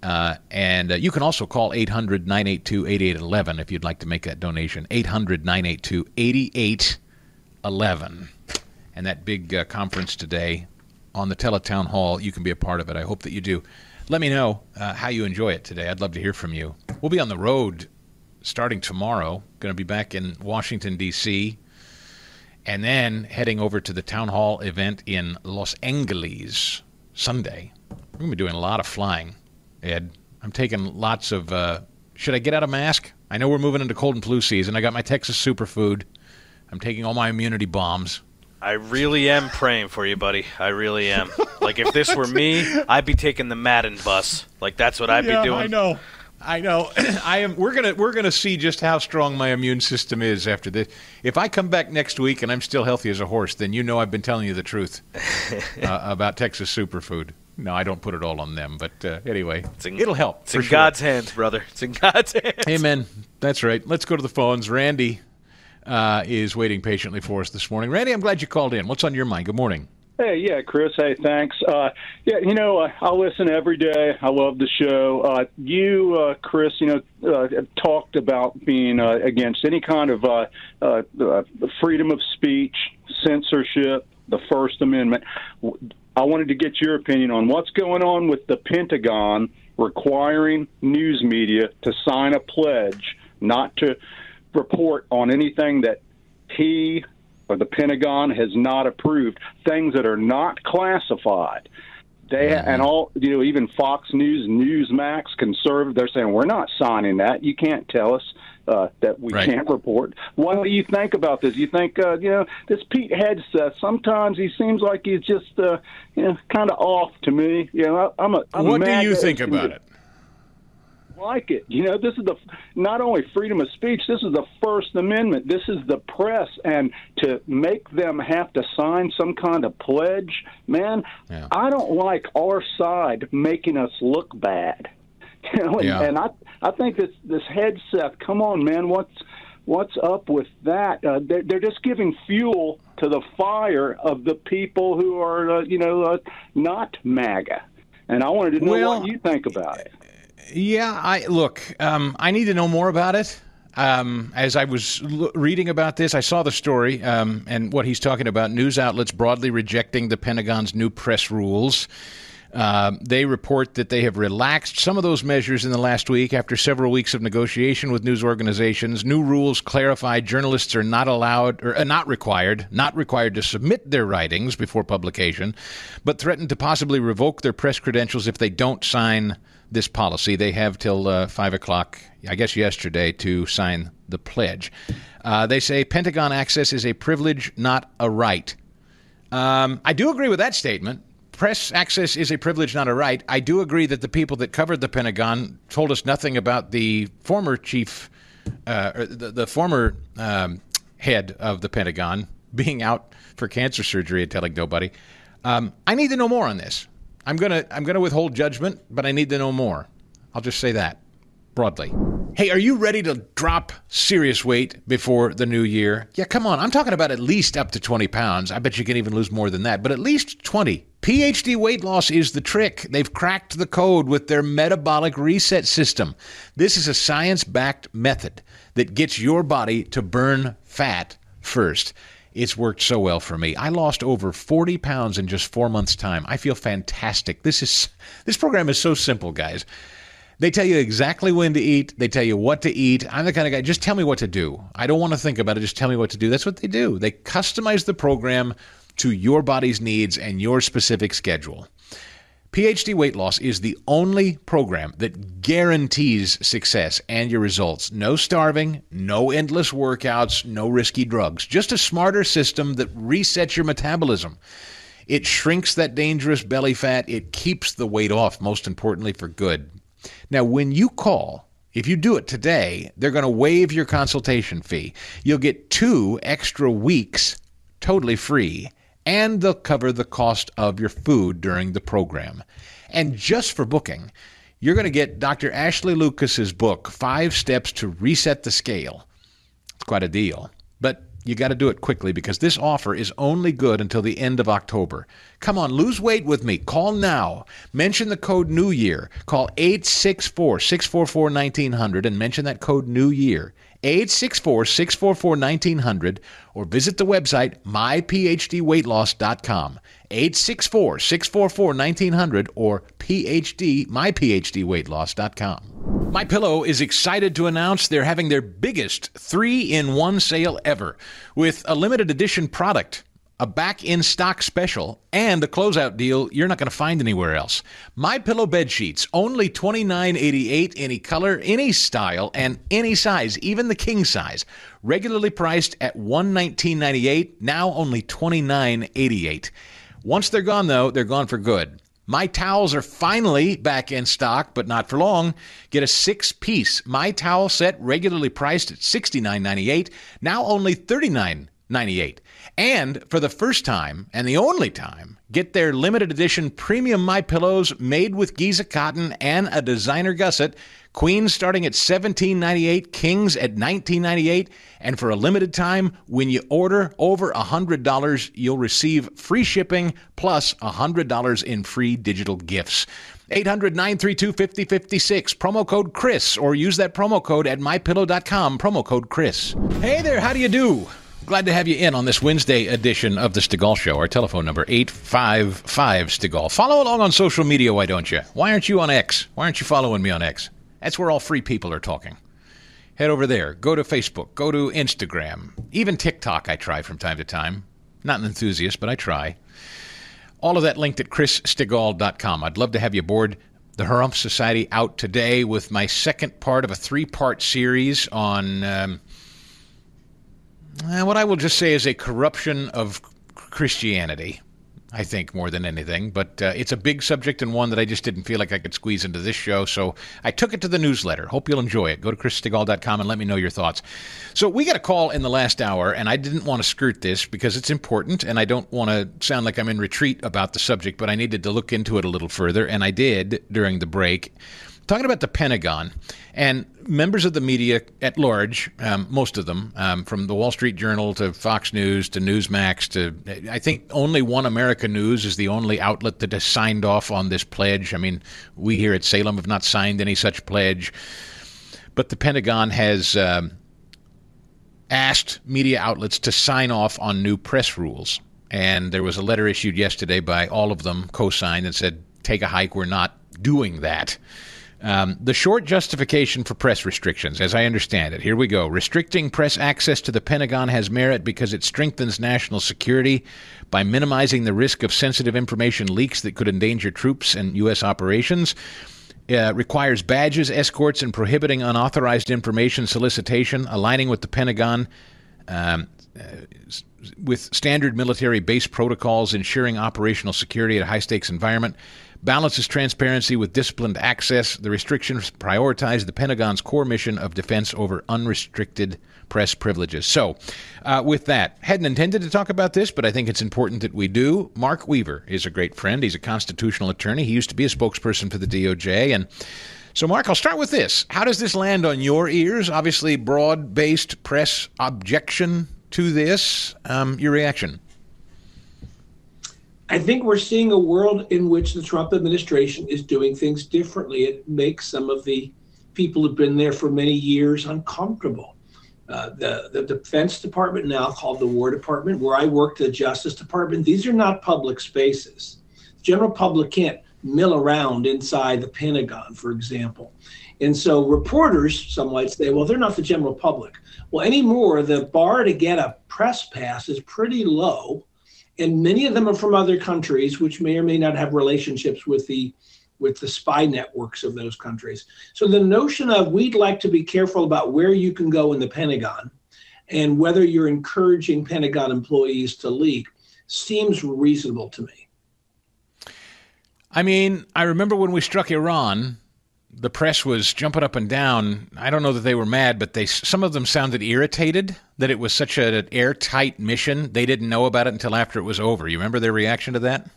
And you can also call 800-982-8811 if you'd like to make that donation. 800-982-8811. And that big conference today on the Teletown Hall, you can be a part of it. I hope that you do. Let me know how you enjoy it today. I'd love to hear from you. We'll be on the road starting tomorrow. Going to be back in Washington, D.C., and then heading over to the Town Hall event in Los Angeles Sunday. We're going to be doing a lot of flying. Ed, I'm taking lots of, should I get out a mask? I know we're moving into cold and flu season. I got my Texas superfood. I'm taking all my immunity bombs. I really am praying for you, buddy. I really am. Like, if this were me, I'd be taking the Madden bus. Like, that's what I'd be doing. I know. We're gonna see just how strong my immune system is after this. If I come back next week and I'm still healthy as a horse, then you know I've been telling you the truth about Texas superfood. No, I don't put it all on them, but anyway, it'll help. It's in God's hands, brother. It's in God's hands. Amen. That's right. Let's go to the phones. Randy is waiting patiently for us this morning. Randy, I'm glad you called in. What's on your mind? Good morning. Hey, yeah, Chris. Hey, thanks. I listen every day. I love the show. Chris, talked about being against any kind of freedom of speech, censorship, the First Amendment. I wanted to get your opinion on what's going on with the Pentagon requiring news media to sign a pledge not to report on anything that he or the Pentagon has not approved, things that are not classified. And all, even Fox News, Newsmax, conservative, they're saying, we're not signing that. You can't tell us that we can't report. What do you think about this? You think, this Pete Hegseth, sometimes he seems like he's just, kind of off to me. What do you think about it? Like it. This is not only freedom of speech, this is the First Amendment. This is the press. And to make them have to sign some kind of pledge, man, I don't like our side making us look bad. And I think this Hegseth, come on, man, what's up with that? They're just giving fuel to the fire of the people who are, not MAGA. And I wanted to know what you think about it. Yeah, I need to know more about it. As I was reading about this, I saw the story and what he's talking about, news outlets broadly rejecting the Pentagon's new press rules. They report that they have relaxed some of those measures in the last week after several weeks of negotiation with news organizations. New rules clarify journalists are not allowed or not required to submit their writings before publication, but threaten to possibly revoke their press credentials if they don't sign this policy. They have till 5 o'clock, I guess yesterday, to sign the pledge. They say Pentagon access is a privilege, not a right. I do agree with that statement. Press access is a privilege, not a right. I do agree that the people that covered the Pentagon told us nothing about the former chief, the former head of the Pentagon being out for cancer surgery and telling nobody. I need to know more on this. I'm gonna withhold judgment, but I need to know more. I'll just say that broadly. Hey, are you ready to drop serious weight before the new year? Yeah, come on. I'm talking about at least up to 20 pounds. I bet you can even lose more than that, but at least 20. PhD Weight Loss is the trick. They've cracked the code with their metabolic reset system. This is a science-backed method that gets your body to burn fat first. It's worked so well for me. I lost over 40 pounds in just 4 months' time. I feel fantastic. This program is so simple, guys. They tell you exactly when to eat. They tell you what to eat. I'm the kind of guy, just tell me what to do. I don't want to think about it. Just tell me what to do. That's what they do. They customize the program to your body's needs and your specific schedule. PhD Weight Loss is the only program that guarantees success and your results. No starving, no endless workouts, no risky drugs. Just a smarter system that resets your metabolism. It shrinks that dangerous belly fat. It keeps the weight off, most importantly, for good. Now, when you call, if you do it today, they're going to waive your consultation fee. You'll get 2 extra weeks totally free, and they'll cover the cost of your food during the program. And just for booking, you're going to get Dr. Ashley Lucas's book, 5 Steps to Reset the Scale. It's quite a deal. But you got to do it quickly because this offer is only good until the end of October. Come on, lose weight with me. Call now. Mention the code New Year. Call 864-644-1900 and mention that code New Year. 864-644-1900 or visit the website myphdweightloss.com. 864-644-1900 or myphdweightloss.com. MyPillow is excited to announce they're having their biggest 3-in-1 sale ever with a limited edition product, a back-in-stock special, and a closeout deal you're not going to find anywhere else. MyPillow bed sheets, only $29.88, any color, any style, and any size, even the king size. Regularly priced at $119.98, now only $29.88. Once they're gone, though, they're gone for good. My towels are finally back in stock, but not for long. Get a 6-piece My Towel set, regularly priced at $69.98, now only $39.98. And for the first time, and the only time, get their limited edition premium My Pillows made with Giza cotton and a designer gusset. Queens starting at $17.98, kings at $19.98, and for a limited time, when you order over $100, you'll receive free shipping plus $100 in free digital gifts. 800-932-5056, promo code Chris, or use that promo code at mypillow.com, promo code Chris. Hey there, how do you do? Glad to have you in on this Wednesday edition of the Stigall Show. Our telephone number, 855-STIGALL. Follow along on social media, why don't you? Why aren't you on X? Why aren't you following me on X? That's where all free people are talking. Head over there. Go to Facebook. Go to Instagram. Even TikTok I try from time to time. Not an enthusiast, but I try. All of that linked at chrisstigall.com. I'd love to have you aboard the Harumph Society out today with my second part of a 3-part series on what I will just say is a corruption of Christianity. I think, more than anything. But it's a big subject and one that I just didn't feel like I could squeeze into this show, so I took it to the newsletter. Hope you'll enjoy it. Go to chrisstigall.com and let me know your thoughts. So we got a call in the last hour, and I didn't want to skirt this because it's important, and I don't want to sound like I'm in retreat about the subject, but I needed to look into it a little further, and I did during the break. Talking about the Pentagon and members of the media at large, most of them, from the Wall Street Journal to Fox News to Newsmax to, I think only One America News is the only outlet that has signed off on this pledge. I mean, we here at Salem have not signed any such pledge. But the Pentagon has asked media outlets to sign off on new press rules. And there was a letter issued yesterday by all of them, co-signed, and said, take a hike, we're not doing that. The short justification for press restrictions, as I understand it, here we go. Restricting press access to the Pentagon has merit because it strengthens national security by minimizing the risk of sensitive information leaks that could endanger troops and U.S. operations. Requires badges, escorts, and prohibiting unauthorized information solicitation, aligning with the Pentagon with standard military base protocols, ensuring operational security at a high-stakes environment. Balances transparency with disciplined access. The restrictions prioritize the Pentagon's core mission of defense over unrestricted press privileges. So, with that, hadn't intended to talk about this, but I think it's important that we do. Mark Weaver is a great friend. He's a constitutional attorney. He used to be a spokesperson for the DOJ, and So, Mark, I'll start with this. How does this land on your ears? Obviously, broad-based press objection to this. Your reaction? I think we're seeing a world in which the Trump administration is doing things differently. It makes some of the people who've been there for many years uncomfortable. The Defense Department, now called the War Department, where I worked, the Justice Department, these are not public spaces. The general public can't mill around inside the Pentagon, for example. And so reporters, some might say, well, they're not the general public. Well, anymore, the bar to get a press pass is pretty low. And many of them are from other countries, which may or may not have relationships with the spy networks of those countries. So the notion of we'd like to be careful about where you can go in the Pentagon and whether you're encouraging Pentagon employees to leak seems reasonable to me. I mean, I remember when we struck Iran, the press was jumping up and down. I don't know that they were mad, but some of them sounded irritated that it was such an airtight mission. They didn't know about it until after it was over. You remember their reaction to that?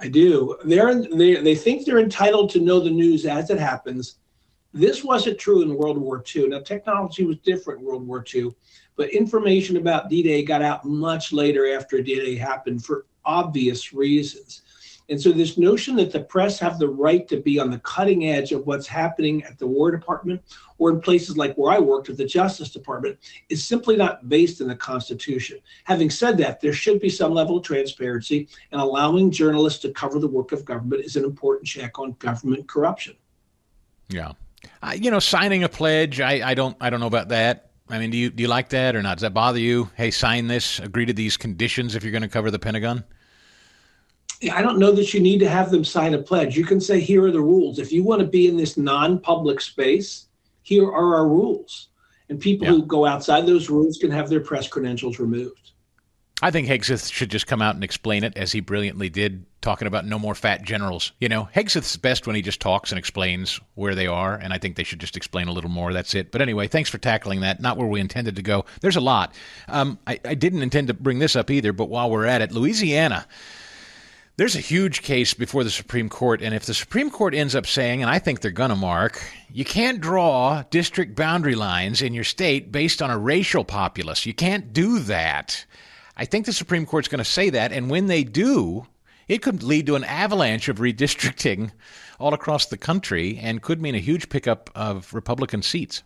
I do. They think they're entitled to know the news as it happens. This wasn't true in World War II. Now, technology was different in World War II, but information about D-Day got out much later after D-Day happened for obvious reasons. And so this notion that the press have the right to be on the cutting edge of what's happening at the War Department or in places like where I worked at the Justice Department is simply not based in the Constitution. Having said that, there should be some level of transparency, and allowing journalists to cover the work of government is an important check on government corruption. Yeah. Signing a pledge, I don't know about that. I mean, do you like that or not? Does that bother you? Hey, sign this, agree to these conditions if you're going to cover the Pentagon? I don't know that you need to have them sign a pledge. You can say, here are the rules. If you want to be in this non-public space, here are our rules. And people who go outside those rules can have their press credentials removed. I think Hegseth should just come out and explain it, as he brilliantly did, talking about no more fat generals. Hegseth's best when he just talks and explains where they are, and I think they should just explain a little more. That's it. But anyway, thanks for tackling that. Not where we intended to go. There's a lot. I didn't intend to bring this up either, but while we're at it, Louisiana. There's a huge case before the Supreme Court, and if the Supreme Court ends up saying, and I think they're going to, Mark, you can't draw district boundary lines in your state based on a racial populace. You can't do that. I think the Supreme Court's going to say that, and when they do, it could lead to an avalanche of redistricting all across the country and could mean a huge pickup of Republican seats.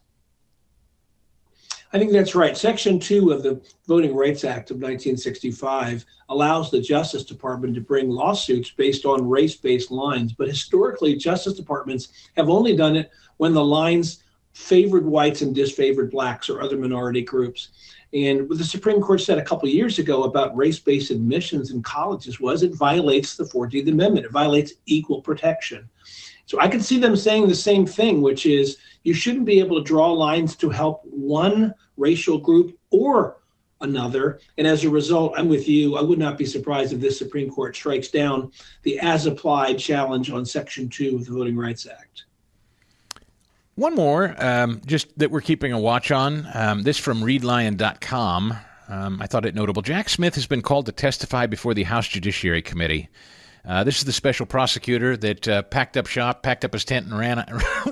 I think that's right. Section 2 of the Voting Rights Act of 1965 allows the Justice Department to bring lawsuits based on race-based lines. But historically, Justice Departments have only done it when the lines favored whites and disfavored blacks or other minority groups. And what the Supreme Court said a couple of years ago about race-based admissions in colleges was it violates the 14th Amendment. It violates equal protection. So I could see them saying the same thing, which is you shouldn't be able to draw lines to help one racial group or another. And as a result, I'm with you. I would not be surprised if this Supreme Court strikes down the as-applied challenge on Section 2 of the Voting Rights Act. One more, just that we're keeping a watch on. This from readlion.com. I thought it notable. Jack Smith has been called to testify before the House Judiciary Committee. This is the special prosecutor that packed up shop, packed up his tent, and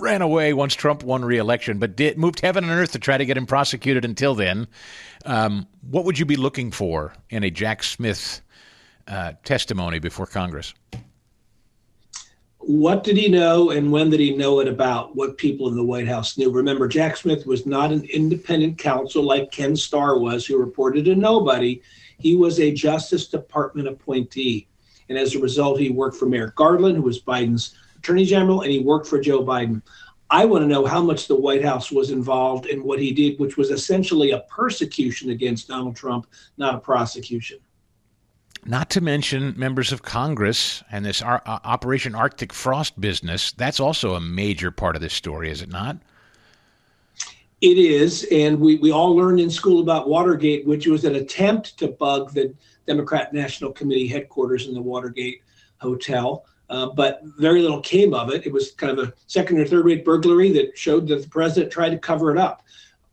ran away once Trump won re-election, but moved heaven and earth to try to get him prosecuted until then. What would you be looking for in a Jack Smith testimony before Congress? What did he know and when did he know it about what people in the White House knew? Remember, Jack Smith was not an independent counsel like Ken Starr was, who reported to nobody. He was a Justice Department appointee. And as a result, he worked for Merrick Garland, who was Biden's attorney general, and he worked for Joe Biden. I want to know how much the White House was involved in what he did, which was essentially a persecution against Donald Trump, not a prosecution. Not to mention members of Congress and this Operation Arctic Frost business. That's also a major part of this story, is it not? It is. And we all learned in school about Watergate, which was an attempt to bug the Democrat National Committee headquarters in the Watergate Hotel. But very little came of it. It was kind of a second or third rate burglary that showed that the president tried to cover it up.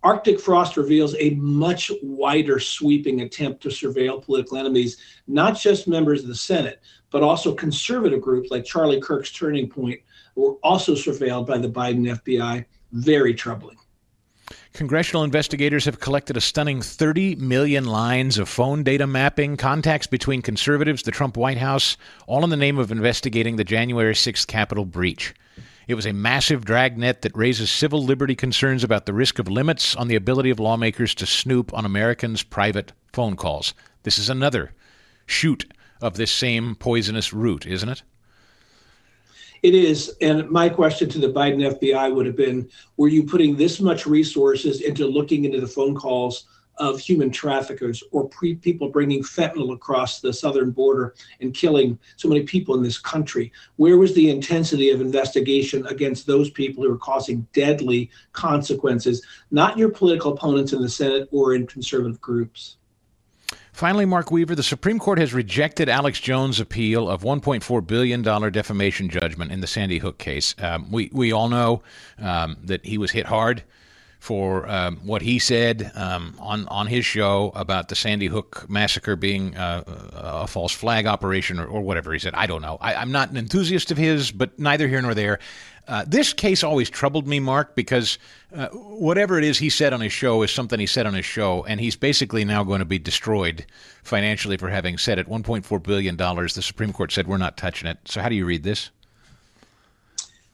Arctic Frost reveals a much wider sweeping attempt to surveil political enemies, not just members of the Senate, but also conservative groups like Charlie Kirk's Turning Point, who were also surveilled by the Biden FBI. Very troubling. Congressional investigators have collected a stunning 30 million lines of phone data mapping, contacts between conservatives, the Trump White House, all in the name of investigating the January 6th Capitol breach. It was a massive dragnet that raises civil liberty concerns about the risk of limits on the ability of lawmakers to snoop on Americans' private phone calls. This is another shoot of this same poisonous root, isn't it? It is. And my question to the Biden FBI would have been, were you putting this much resources into looking into the phone calls of human traffickers or people bringing fentanyl across the southern border and killing so many people in this country? Where was the intensity of investigation against those people who are causing deadly consequences, not your political opponents in the Senate or in conservative groups? Finally, Mark Weaver, the Supreme Court has rejected Alex Jones' appeal of $1.4 billion defamation judgment in the Sandy Hook case. We all know that he was hit hard for what he said on his show about the Sandy Hook massacre being a false flag operation or whatever he said. I don't know. I'm not an enthusiast of his, but neither here nor there. This case always troubled me, Mark, because whatever it is he said on his show is something he said on his show, and he's basically now going to be destroyed financially for having said it. $1.4 billion, the Supreme Court said we're not touching it. So how do you read this?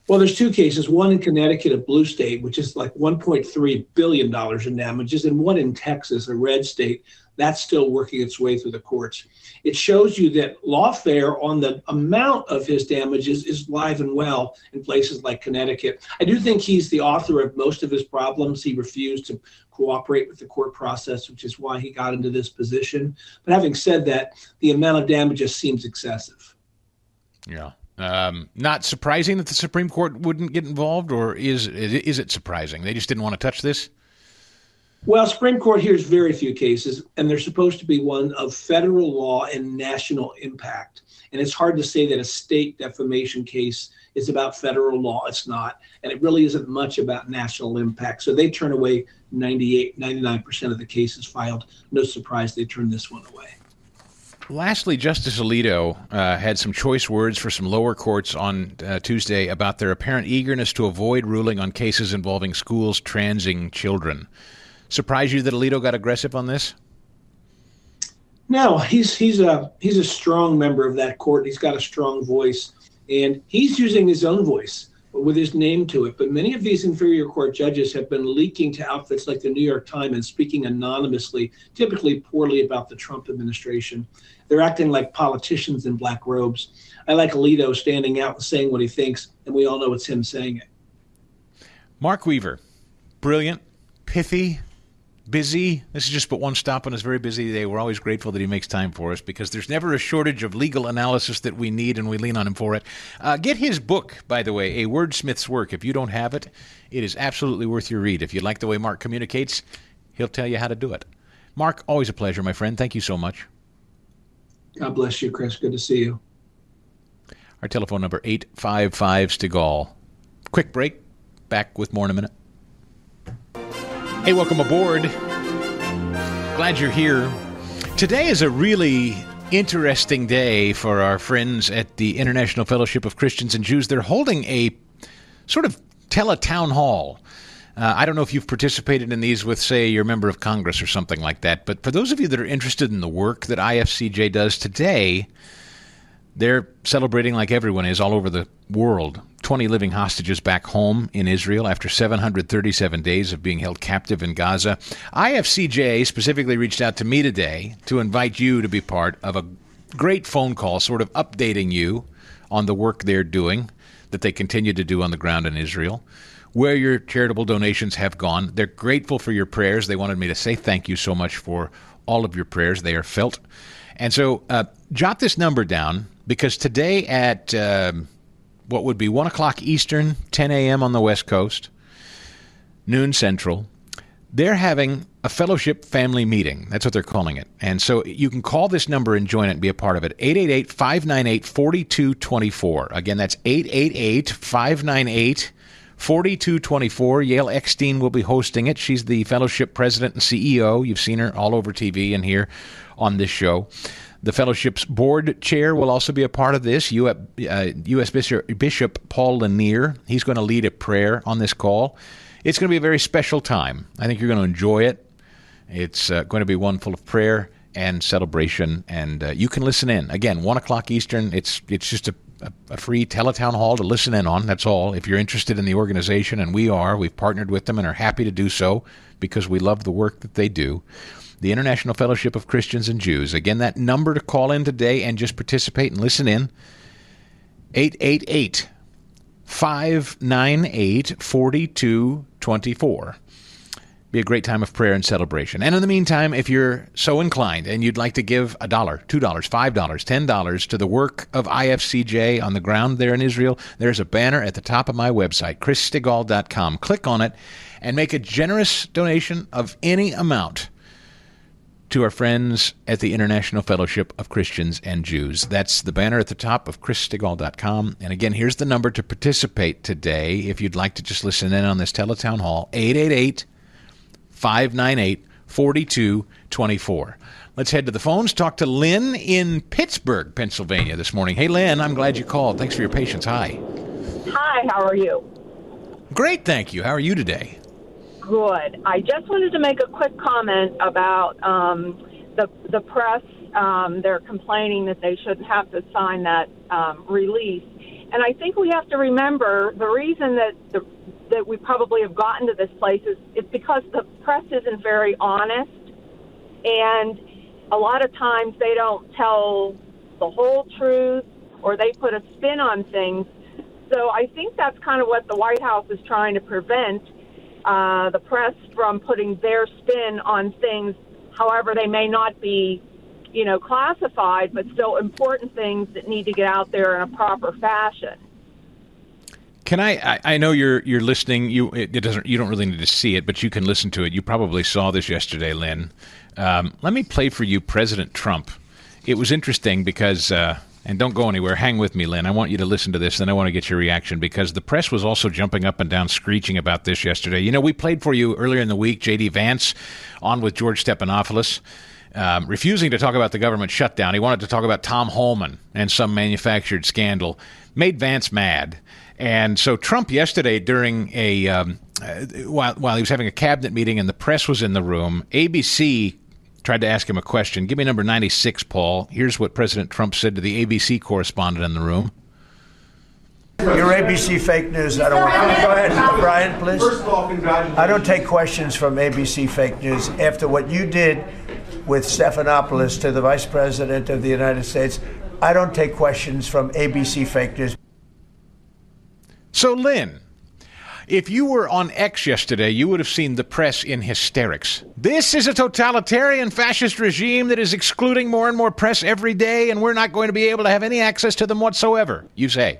Well, there's two cases, one in Connecticut, a blue state, which is like $1.3 billion in damages, and one in Texas, a red state, that's still working its way through the courts. It shows you that lawfare on the amount of his damages is live and well in places like Connecticut. I do think he's the author of most of his problems. He refused to cooperate with the court process, which is why he got into this position. But having said that, the amount of damages seems excessive. Yeah. Not surprising that the Supreme Court wouldn't get involved, or is it surprising? They just didn't want to touch this? Well, Supreme Court hears very few cases, and they're supposed to be one of federal law and national impact. And it's hard to say that a state defamation case is about federal law. It's not. And it really isn't much about national impact. So they turn away 99% of the cases filed. No surprise they turned this one away. Lastly, Justice Alito had some choice words for some lower courts on Tuesday about their apparent eagerness to avoid ruling on cases involving schools transing children. Surprise you that Alito got aggressive on this? No, he's a strong member of that court. He's got a strong voice, and he's using his own voice with his name to it. But many of these inferior court judges have been leaking to outfits like the New York Times and speaking anonymously, typically poorly about the Trump administration. They're acting like politicians in black robes. I like Alito standing out and saying what he thinks, and we all know it's him saying it. Mark Weaver, brilliant, pithy, busy. This is just but one stop on his very busy day. We're always grateful that he makes time for us because there's never a shortage of legal analysis that we need, and we lean on him for it. Get his book, by the way, A Wordsmith's Work. If you don't have it, it is absolutely worth your read. If you like the way Mark communicates, he'll tell you how to do it. Mark, always a pleasure, my friend. Thank you so much. God bless you, Chris. Good to see you. Our telephone number, 855-Stigall. Quick break. Back with more in a minute. Hey, welcome aboard. Glad you're here. Today is a really interesting day for our friends at the International Fellowship of Christians and Jews. They're holding a sort of tele-town hall. I don't know if you've participated in these with, say, your member of Congress or something like that, but for those of you that are interested in the work that IFCJ does today, they're celebrating like everyone is all over the world. 20 living hostages back home in Israel after 737 days of being held captive in Gaza. IFCJ specifically reached out to me today to invite you to be part of a great phone call, sort of updating you on the work they're doing, that they continue to do on the ground in Israel, where your charitable donations have gone. They're grateful for your prayers. They wanted me to say thank you so much for all of your prayers. They are felt. And so jot this number down, because today at what would be 1 o'clock Eastern, 10 a.m. on the West Coast, noon Central, they're having a fellowship family meeting. That's what they're calling it. And so you can call this number and join it and be a part of it. 888-598-4224. Again, that's 888-598-4224. Yael Eckstein will be hosting it. She's the fellowship president and CEO. You've seen her all over TV and here on this show. The fellowship's board chair will also be a part of this, U.S. Bishop Paul Lanier. He's going to lead a prayer on this call. It's going to be a very special time. I think you're going to enjoy it. It's going to be one full of prayer and celebration, and you can listen in. Again, 1 o'clock Eastern. It's just a free teletown hall to listen in on. That's all. If you're interested in the organization, and we've partnered with them and are happy to do so because we love the work that they do. The International Fellowship of Christians and Jews. Again, that number to call in today and just participate and listen in, 888-598-4224. Be a great time of prayer and celebration. And in the meantime, if you're so inclined and you'd like to give $1, $2, $5, $10 to the work of IFCJ on the ground there in Israel, there's a banner at the top of my website, chrisstigall.com. Click on it and make a generous donation of any amount to our friends at the International Fellowship of Christians and Jews. That's the banner at the top of chrisstigall.com. And again, here's the number to participate today if you'd like to just listen in on this teletown hall, 888-598-4224. Let's head to the phones. Talk to Lynn in Pittsburgh, Pennsylvania this morning. Hey, Lynn, I'm glad you called. Thanks for your patience. Hi. Hi, how are you? Great, thank you. How are you today? Good. I just wanted to make a quick comment about the press. They're complaining that they shouldn't have to sign that release. And I think we have to remember the reason that we probably have gotten to this place is because the press isn't very honest. And a lot of times they don't tell the whole truth, or they put a spin on things. So I think that's kind of what the White House is trying to prevent, the press from putting their spin on things. However, they may not be, classified, but still important things that need to get out there in a proper fashion. Can I know you're listening. You don't really need to see it, but you can listen to it. You probably saw this yesterday, Lynn. Let me play for you President Trump. It was interesting because, and don't go anywhere, hang with me, Lynn. I want you to listen to this, and I want to get your reaction because the press was also jumping up and down, screeching about this yesterday. We played for you earlier in the week, J.D. Vance on with George Stephanopoulos, refusing to talk about the government shutdown. He wanted to talk about Tom Holman and some manufactured scandal. Made Vance mad. And so Trump yesterday during while he was having a cabinet meeting and the press was in the room, ABC tried to ask him a question. Give me number 96, Paul. Here's what President Trump said to the ABC correspondent in the room. Your ABC fake news. I don't want to. Go ahead, Brian, please. First of all, congratulations. I don't take questions from ABC fake news. After what you did with Stephanopoulos to the Vice President of the United States, I don't take questions from ABC fake news. So, Lynn, if you were on X yesterday, you would have seen the press in hysterics. This is a totalitarian fascist regime that is excluding more and more press every day, and we're not going to be able to have any access to them whatsoever, you say.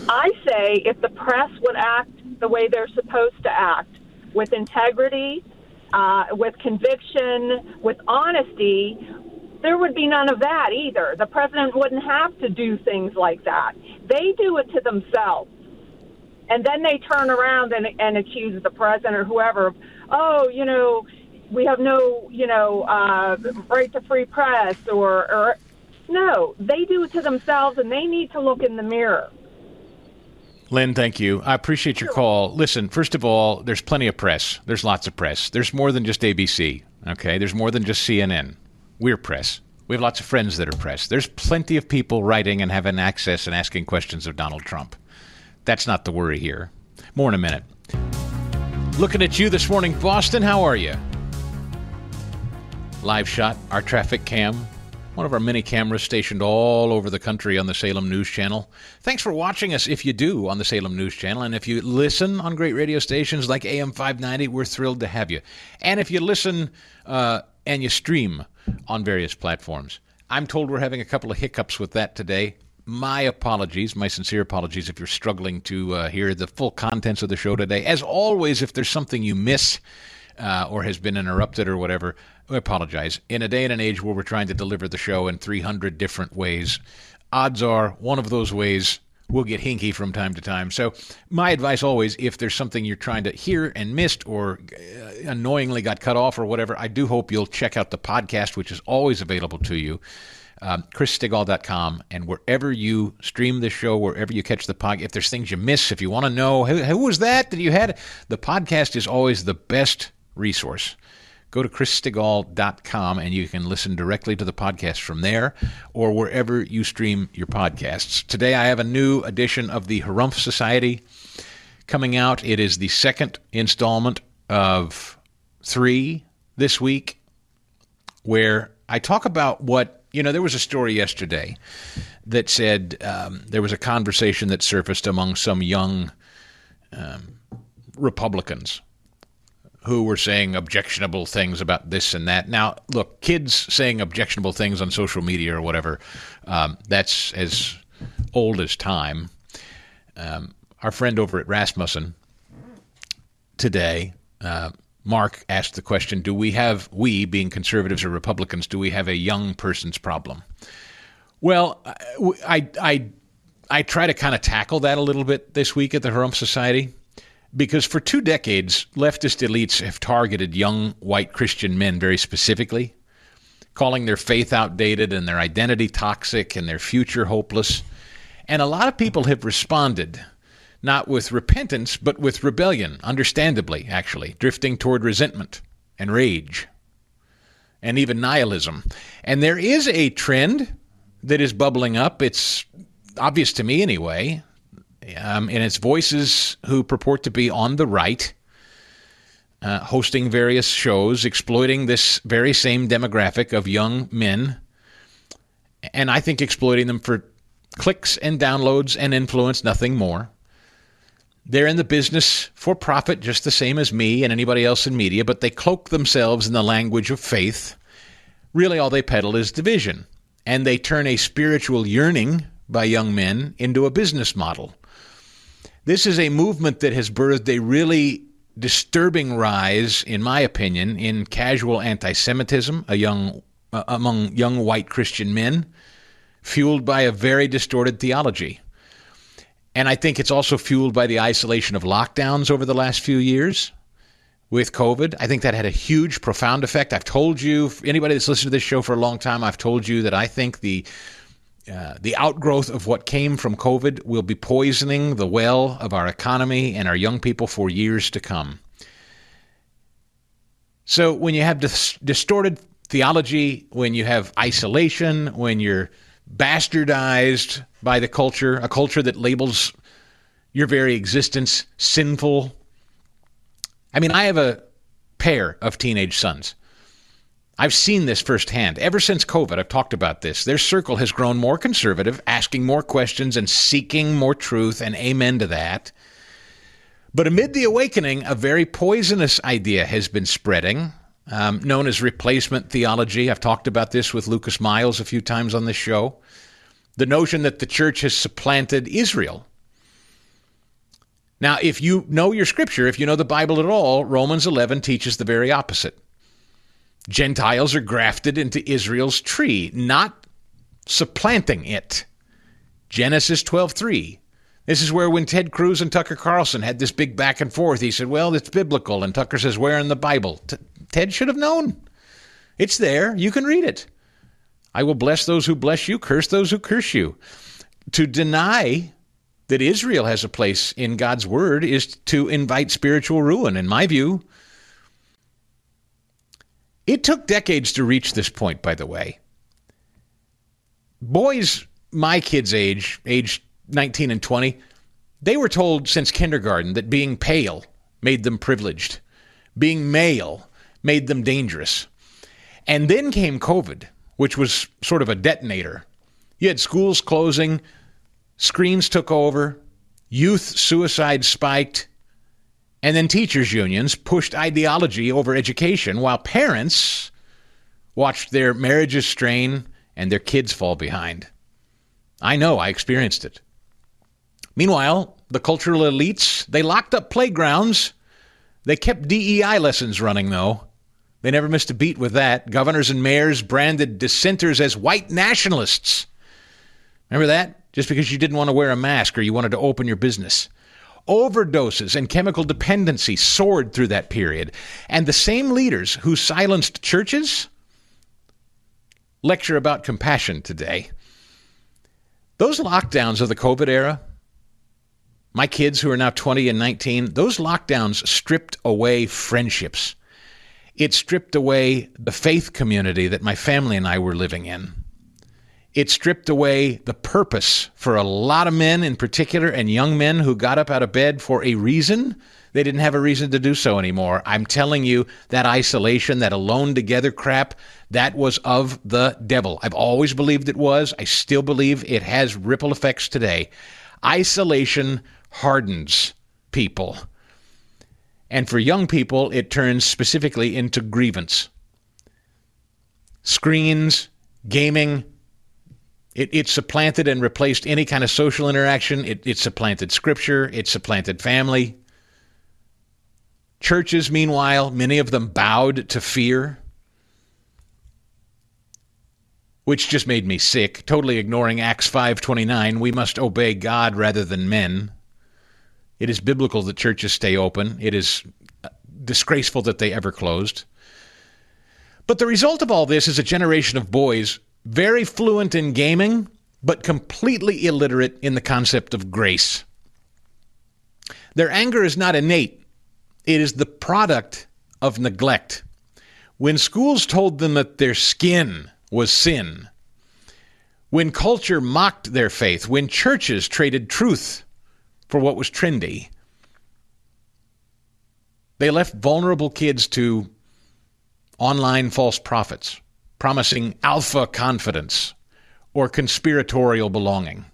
I say if the press would act the way they're supposed to act, with integrity, with conviction, with honesty, there would be none of that either. The president wouldn't have to do things like that. They do it to themselves. And then they turn around and accuse the president or whoever, we have no, right to free press or no, they do it to themselves and they need to look in the mirror. Lynn, thank you. I appreciate your call. Listen, first of all, there's plenty of press. There's lots of press. There's more than just ABC, okay? There's more than just CNN. We're press. We have lots of friends that are press. There's plenty of people writing and having access and asking questions of Donald Trump. That's not the worry here. More in a minute. Looking at you this morning, Boston, how are you? Live shot, our traffic cam, one of our many cameras stationed all over the country on the Salem News Channel. Thanks for watching us if you do on the Salem News Channel. And if you listen on great radio stations like AM 590, we're thrilled to have you. And if you listen and you stream on various platforms. I'm told we're having a couple of hiccups with that today. My apologies, my sincere apologies if you're struggling to hear the full contents of the show today. As always, if there's something you miss or has been interrupted or whatever, I apologize. In a day and an age where we're trying to deliver the show in 300 different ways, odds are one of those ways we'll get hinky from time to time. So my advice always, if there's something you're trying to hear and missed or annoyingly got cut off or whatever, I do hope you'll check out the podcast, which is always available to you, chrisstigall.com, and wherever you stream this show, wherever you catch the podcast, if there's things you miss, if you want to know, who was that you had, the podcast is always the best resource. Go to chrisstigall.com and you can listen directly to the podcast from there or wherever you stream your podcasts. Today I have a new edition of the Harumph Society coming out. It is the second installment of 3 this week, where I talk about what, there was a story yesterday that said there was a conversation that surfaced among some young Republicans who were saying objectionable things about this and that. Now, look, kids saying objectionable things on social media or whatever, that's as old as time. Our friend over at Rasmussen today, Mark, asked the question, we, being conservatives or Republicans, do we have a young person's problem? Well, I try to kind of tackle that a little bit this week at the Harumph Society, because for 2 decades, leftist elites have targeted young white Christian men very specifically, calling their faith outdated and their identity toxic and their future hopeless. And a lot of people have responded, not with repentance, but with rebellion, understandably, actually, drifting toward resentment and rage and even nihilism. And there is a trend that is bubbling up. It's obvious to me anyway, and it's voices who purport to be on the right, hosting various shows, exploiting this very same demographic of young men, and I think exploiting them for clicks and downloads and influence, nothing more. They're in the business for profit, just the same as me and anybody else in media, but they cloak themselves in the language of faith. Really, all they peddle is division, and they turn a spiritual yearning by young men into a business model. This is a movement that has birthed a really disturbing rise, in my opinion, in casual anti-Semitism among young white Christian men, fueled by a very distorted theology. And I think it's also fueled by the isolation of lockdowns over the last few years with COVID. I think that had a huge, profound effect. I've told you, anybody that's listened to this show for a long time, I've told you that I think the outgrowth of what came from COVID will be poisoning the well of our economy and our young people for years to come. So when you have distorted theology, when you have isolation, when you're bastardized by the culture, a culture that labels your very existence sinful. I mean, I have a pair of teenage sons. I've seen this firsthand. Ever since COVID, I've talked about this. Their circle has grown more conservative, asking more questions and seeking more truth, and amen to that. But amid the awakening, a very poisonous idea has been spreading, known as replacement theology. I've talked about this with Lucas Miles a few times on this show. The notion that the church has supplanted Israel. Now, if you know your scripture, if you know the Bible at all, Romans 11 teaches the very opposite. Gentiles are grafted into Israel's tree, not supplanting it. Genesis 12:3. This is where when Ted Cruz and Tucker Carlson had this big back and forth, he said, well, it's biblical. And Tucker says, where in the Bible? Ted should have known. It's there. You can read it. I will bless those who bless you, curse those who curse you. To deny that Israel has a place in God's word is to invite spiritual ruin, in my view. It took decades to reach this point, by the way. Boys my kids' age 19 and 20, they were told since kindergarten that being pale made them privileged. Being male made them dangerous. And then came COVID, which was sort of a detonator. You had schools closing, screens took over, youth suicide spiked, and then teachers' unions pushed ideology over education while parents watched their marriages strain and their kids fall behind. I know, I experienced it. Meanwhile, the cultural elites, they locked up playgrounds. They kept DEI lessons running, though. They never missed a beat with that. Governors and mayors branded dissenters as white nationalists. Remember that? just because you didn't want to wear a mask or you wanted to open your business. Overdoses and chemical dependency soared through that period. And the same leaders who silenced churches lecture about compassion today. Those lockdowns of the COVID era, my kids who are now 20 and 19, those lockdowns stripped away friendships. It stripped away the faith community that my family and I were living in. It stripped away the purpose for a lot of men in particular, and young men who got up out of bed for a reason. They didn't have a reason to do so anymore. I'm telling you, that isolation, that alone together crap, that was of the devil. I've always believed it was. I still believe it has ripple effects today. Isolation hardens people. And for young people, it turns specifically into grievance. Screens, gaming, it supplanted and replaced any kind of social interaction. It supplanted scripture. It supplanted family. Churches, meanwhile, many of them bowed to fear, which just made me sick, totally ignoring Acts 5:29. We must obey God rather than men. It is biblical that churches stay open. It is disgraceful that they ever closed. But the result of all this is a generation of boys very fluent in gaming, but completely illiterate in the concept of grace. Their anger is not innate. It is the product of neglect. When schools told them that their skin was sin, when culture mocked their faith, when churches traded truth for what was trendy, they left vulnerable kids to online false prophets, promising alpha confidence or conspiratorial belonging.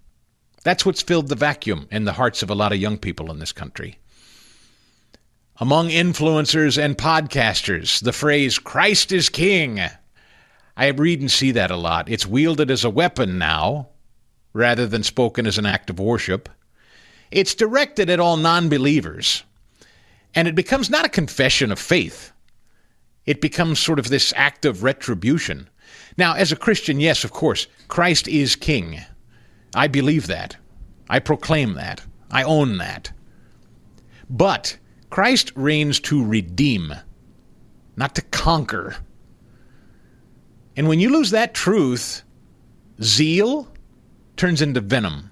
That's what's filled the vacuum in the hearts of a lot of young people in this country. Among influencers and podcasters, the phrase, Christ is King. I read and see that a lot. It's wielded as a weapon now, rather than spoken as an act of worship. It's directed at all non-believers, and it becomes not a confession of faith. It becomes sort of this act of retribution. Now, as a Christian, yes, of course, Christ is King. I believe that. I proclaim that. I own that. But Christ reigns to redeem, not to conquer. And when you lose that truth, zeal turns into venom.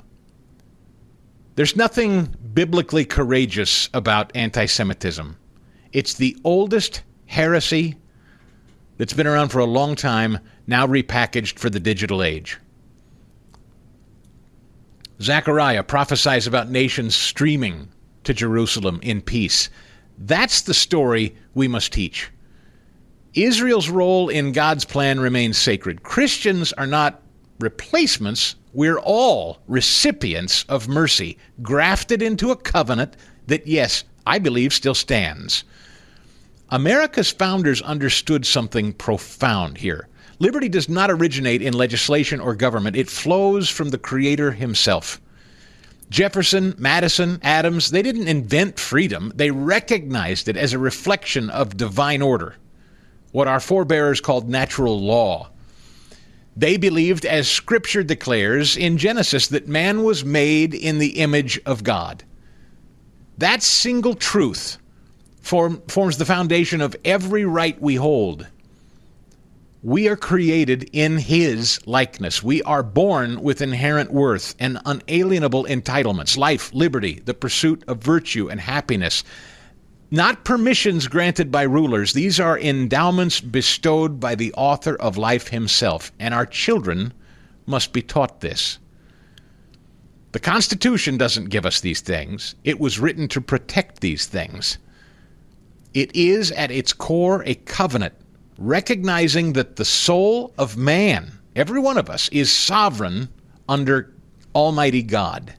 There's nothing biblically courageous about anti-Semitism. It's the oldest heresy that's been around for a long time, now repackaged for the digital age. Zechariah prophesies about nations streaming to Jerusalem in peace. That's the story we must teach. Israel's role in God's plan remains sacred. Christians are not replacements. We're all recipients of mercy, grafted into a covenant that, yes, I believe still stands. America's founders understood something profound here. Liberty does not originate in legislation or government. It flows from the Creator himself. Jefferson, Madison, Adams, they didn't invent freedom. They recognized it as a reflection of divine order, what our forebears called natural law. They believed, as Scripture declares in Genesis, that man was made in the image of God. That single truth forms the foundation of every right we hold. We are created in His likeness. We are born with inherent worth and unalienable entitlements, life, liberty, the pursuit of virtue and happiness. Not permissions granted by rulers. These are endowments bestowed by the author of life himself, and our children must be taught this. The Constitution doesn't give us these things. It was written to protect these things. It is, at its core, a covenant, recognizing that the soul of man, every one of us, is sovereign under Almighty God.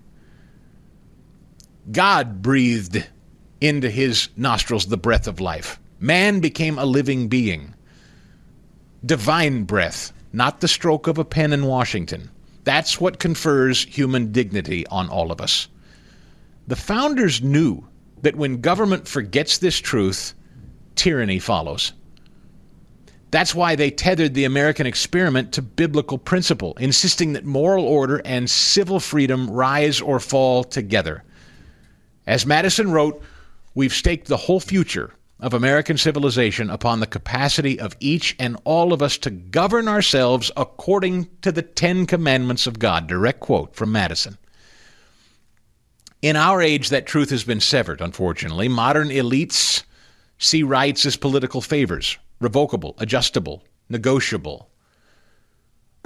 God breathed into his nostrils the breath of life. Man became a living being. Divine breath, not the stroke of a pen in Washington. That's what confers human dignity on all of us. The founders knew that when government forgets this truth, tyranny follows. That's why they tethered the American experiment to biblical principle, insisting that moral order and civil freedom rise or fall together. As Madison wrote, we've staked the whole future of American civilization upon the capacity of each and all of us to govern ourselves according to the 10 Commandments of God. Direct quote from Madison. In our age, that truth has been severed, unfortunately. Modern elites see rights as political favors, revocable, adjustable, negotiable.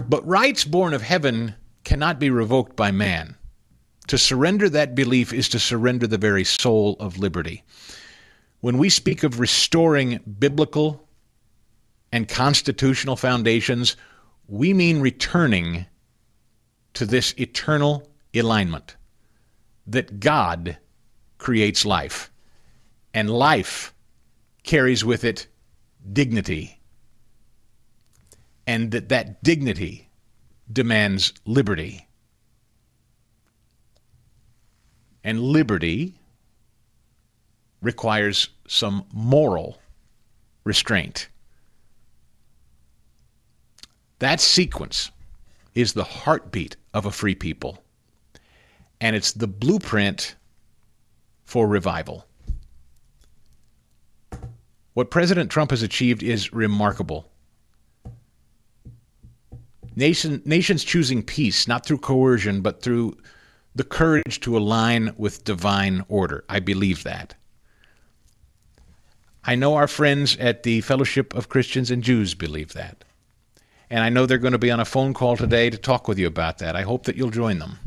But rights born of heaven cannot be revoked by man. To surrender that belief is to surrender the very soul of liberty. When we speak of restoring biblical and constitutional foundations, we mean returning to this eternal alignment that God creates life, and life carries with it dignity, and that dignity demands liberty. And liberty requires some moral restraint. That sequence is the heartbeat of a free people, and it's the blueprint for revival. What President Trump has achieved is remarkable. Nations choosing peace, not through coercion, but through the courage to align with divine order. I believe that. I know our friends at the Fellowship of Christians and Jews believe that. And I know they're going to be on a phone call today to talk with you about that. I hope that you'll join them.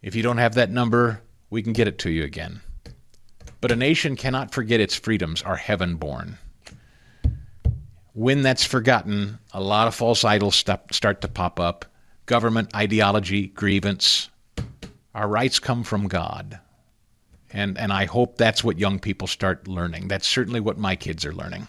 If you don't have that number, we can get it to you again. But a nation cannot forget its freedoms are heaven-born. When that's forgotten, a lot of false idols start to pop up. Government, ideology, grievance. Our rights come from God. And I hope that's what young people start learning. That's certainly what my kids are learning.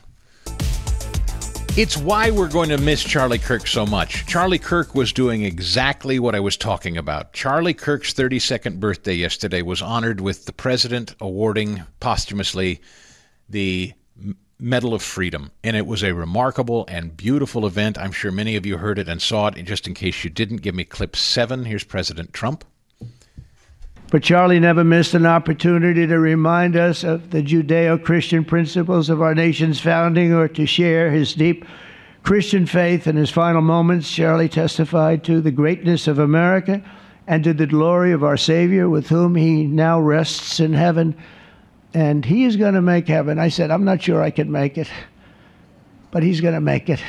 It's why we're going to miss Charlie Kirk so much. Charlie Kirk was doing exactly what I was talking about. Charlie Kirk's 32nd birthday yesterday was honored with the president awarding posthumously the Medal of Freedom. And it was a remarkable and beautiful event. I'm sure many of you heard it and saw it. And just in case you didn't, give me clip 7. Here's President Trump. But Charlie never missed an opportunity to remind us of the Judeo-Christian principles of our nation's founding or to share his deep Christian faith. In his final moments, Charlie testified to the greatness of America and to the glory of our Savior, with whom he now rests in heaven. And he is going to make heaven. I said, I'm not sure I can make it, but he's going to make it.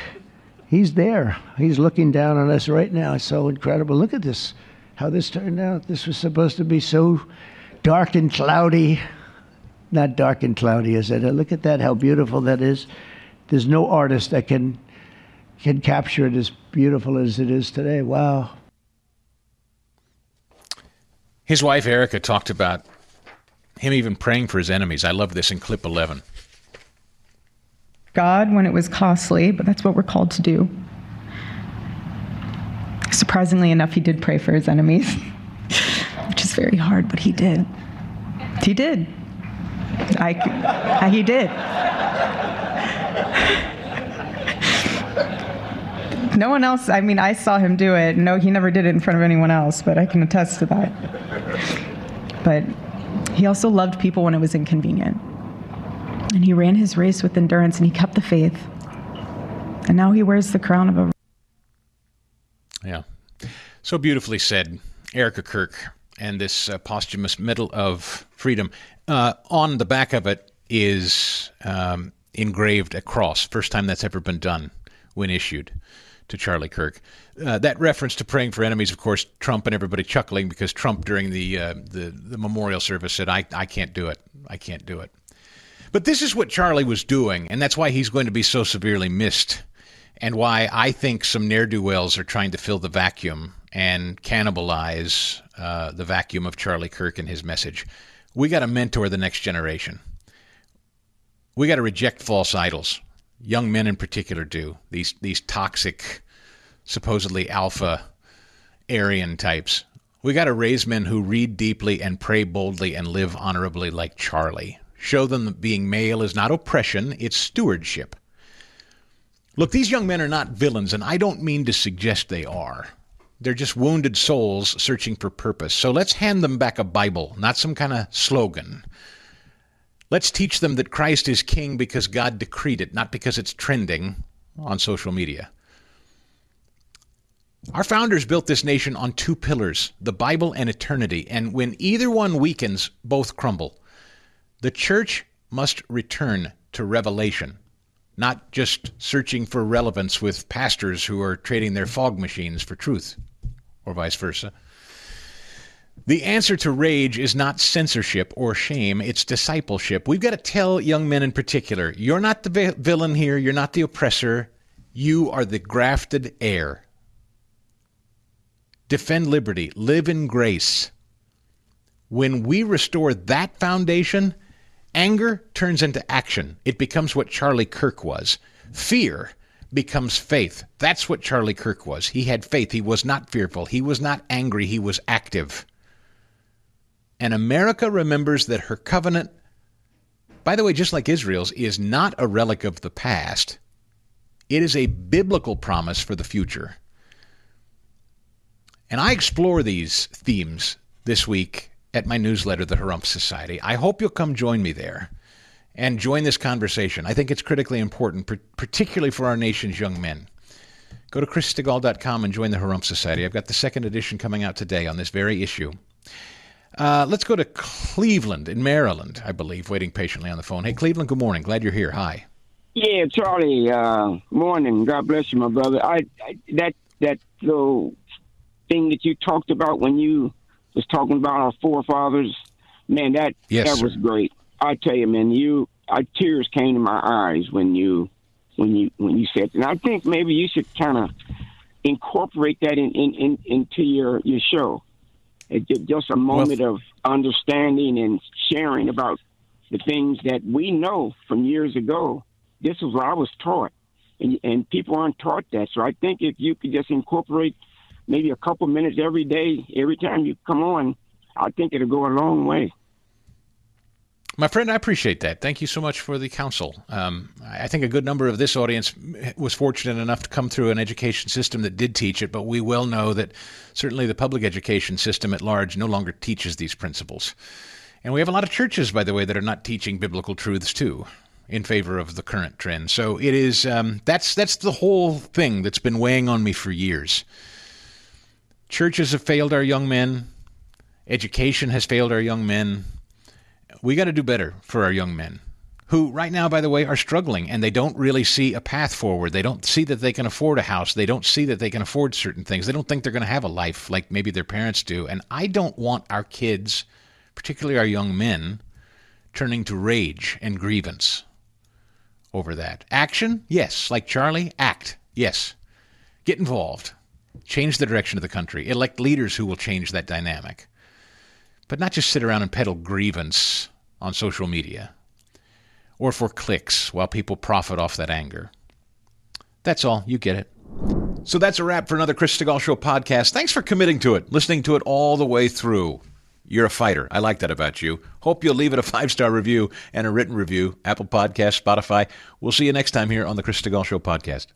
He's there. He's looking down on us right now. It's so incredible. Look at this. How this turned out. This was supposed to be so dark and cloudy. Not dark and cloudy, is it? Look at that, how beautiful that is. There's no artist that can capture it as beautiful as it is today. Wow. His wife, Erica, talked about him even praying for his enemies. I love this in clip 11. God, when it was costly, but that's what we're called to do. Surprisingly enough, he did pray for his enemies, which is very hard, but he did. He did. He did. No one else, I mean, I saw him do it. No, he never did it in front of anyone else, but I can attest to that. But he also loved people when it was inconvenient. And he ran his race with endurance, and he kept the faith. And now he wears the crown of a... Yeah. So beautifully said, Erica Kirk, and this posthumous Medal of Freedom. On the back of it is engraved a cross. First time that's ever been done when issued to Charlie Kirk. That reference to praying for enemies, of course, Trump and everybody chuckling because Trump during the memorial service said, I can't do it. I can't do it. But this is what Charlie was doing, and that's why he's going to be so severely missed. And why I think some ne'er-do-wells are trying to fill the vacuum and cannibalize the vacuum of Charlie Kirk and his message. We got to mentor the next generation. We got to reject false idols. Young men in particular do. These toxic, supposedly alpha Aryan types. We got to raise men who read deeply and pray boldly and live honorably like Charlie. Show them that being male is not oppression, it's stewardship. Look, these young men are not villains, and I don't mean to suggest they are. They're just wounded souls searching for purpose. So let's hand them back a Bible, not some kind of slogan. Let's teach them that Christ is king because God decreed it, not because it's trending on social media. Our founders built this nation on two pillars, the Bible and eternity, and when either one weakens, both crumble. The church must return to revelation, not just searching for relevance with pastors who are trading their fog machines for truth, or vice versa. The answer to rage is not censorship or shame, it's discipleship. We've got to tell young men in particular, you're not the villain here, you're not the oppressor, you are the grafted heir. Defend liberty, live in grace. When we restore that foundation, anger turns into action. It becomes what Charlie Kirk was. Fear becomes faith. That's what Charlie Kirk was. He had faith. He was not fearful. He was not angry. He was active. And America remembers that her covenant, by the way, just like Israel's, is not a relic of the past. It is a biblical promise for the future. And I explore these themes this week at my newsletter, The Harumph Society. I hope you'll come join me there and join this conversation. I think it's critically important, particularly for our nation's young men. Go to chrisstigall.com and join the Harumph Society. I've got the second edition coming out today on this very issue. Let's go to Cleveland in Maryland, I believe, waiting patiently on the phone. Hey, Cleveland, good morning. Glad you're here. Hi. Yeah, Charlie, morning. God bless you, my brother. That little thing that you talked about when you was talking about our forefathers, man, that was great. I tell you, man, tears came to my eyes when you said that. And I think maybe you should kind of incorporate that into your show. It's just a moment of understanding and sharing about the things that we know from years ago. This is what I was taught, and people aren't taught that. So I think if you could just incorporate maybe a couple minutes every day, every time you come on, I think it'll go a long way. My friend, I appreciate that. Thank you so much for the counsel. I think a good number of this audience was fortunate enough to come through an education system that did teach it, but we well know that certainly the public education system at large no longer teaches these principles. And we have a lot of churches, by the way, that are not teaching biblical truths too, in favor of the current trend. So it is that's the whole thing that's been weighing on me for years. Churches have failed our young men. Education has failed our young men. We got to do better for our young men, who right now, by the way, are struggling, and they don't really see a path forward. They don't see that they can afford a house. They don't see that they can afford certain things. They don't think they're going to have a life like maybe their parents do. And I don't want our kids, particularly our young men, turning to rage and grievance over that. Action? Yes. Like Charlie? Act? Yes. Get involved. Change the direction of the country. Elect leaders who will change that dynamic. But not just sit around and peddle grievance on social media or for clicks while people profit off that anger. That's all. You get it. So that's a wrap for another Chris Stigall Show podcast. Thanks for committing to it, listening to it all the way through. You're a fighter. I like that about you. Hope you'll leave it a 5-star review and a written review. Apple Podcasts, Spotify. We'll see you next time here on the Chris Stigall Show podcast.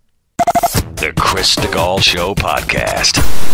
The Chris Stigall Show podcast.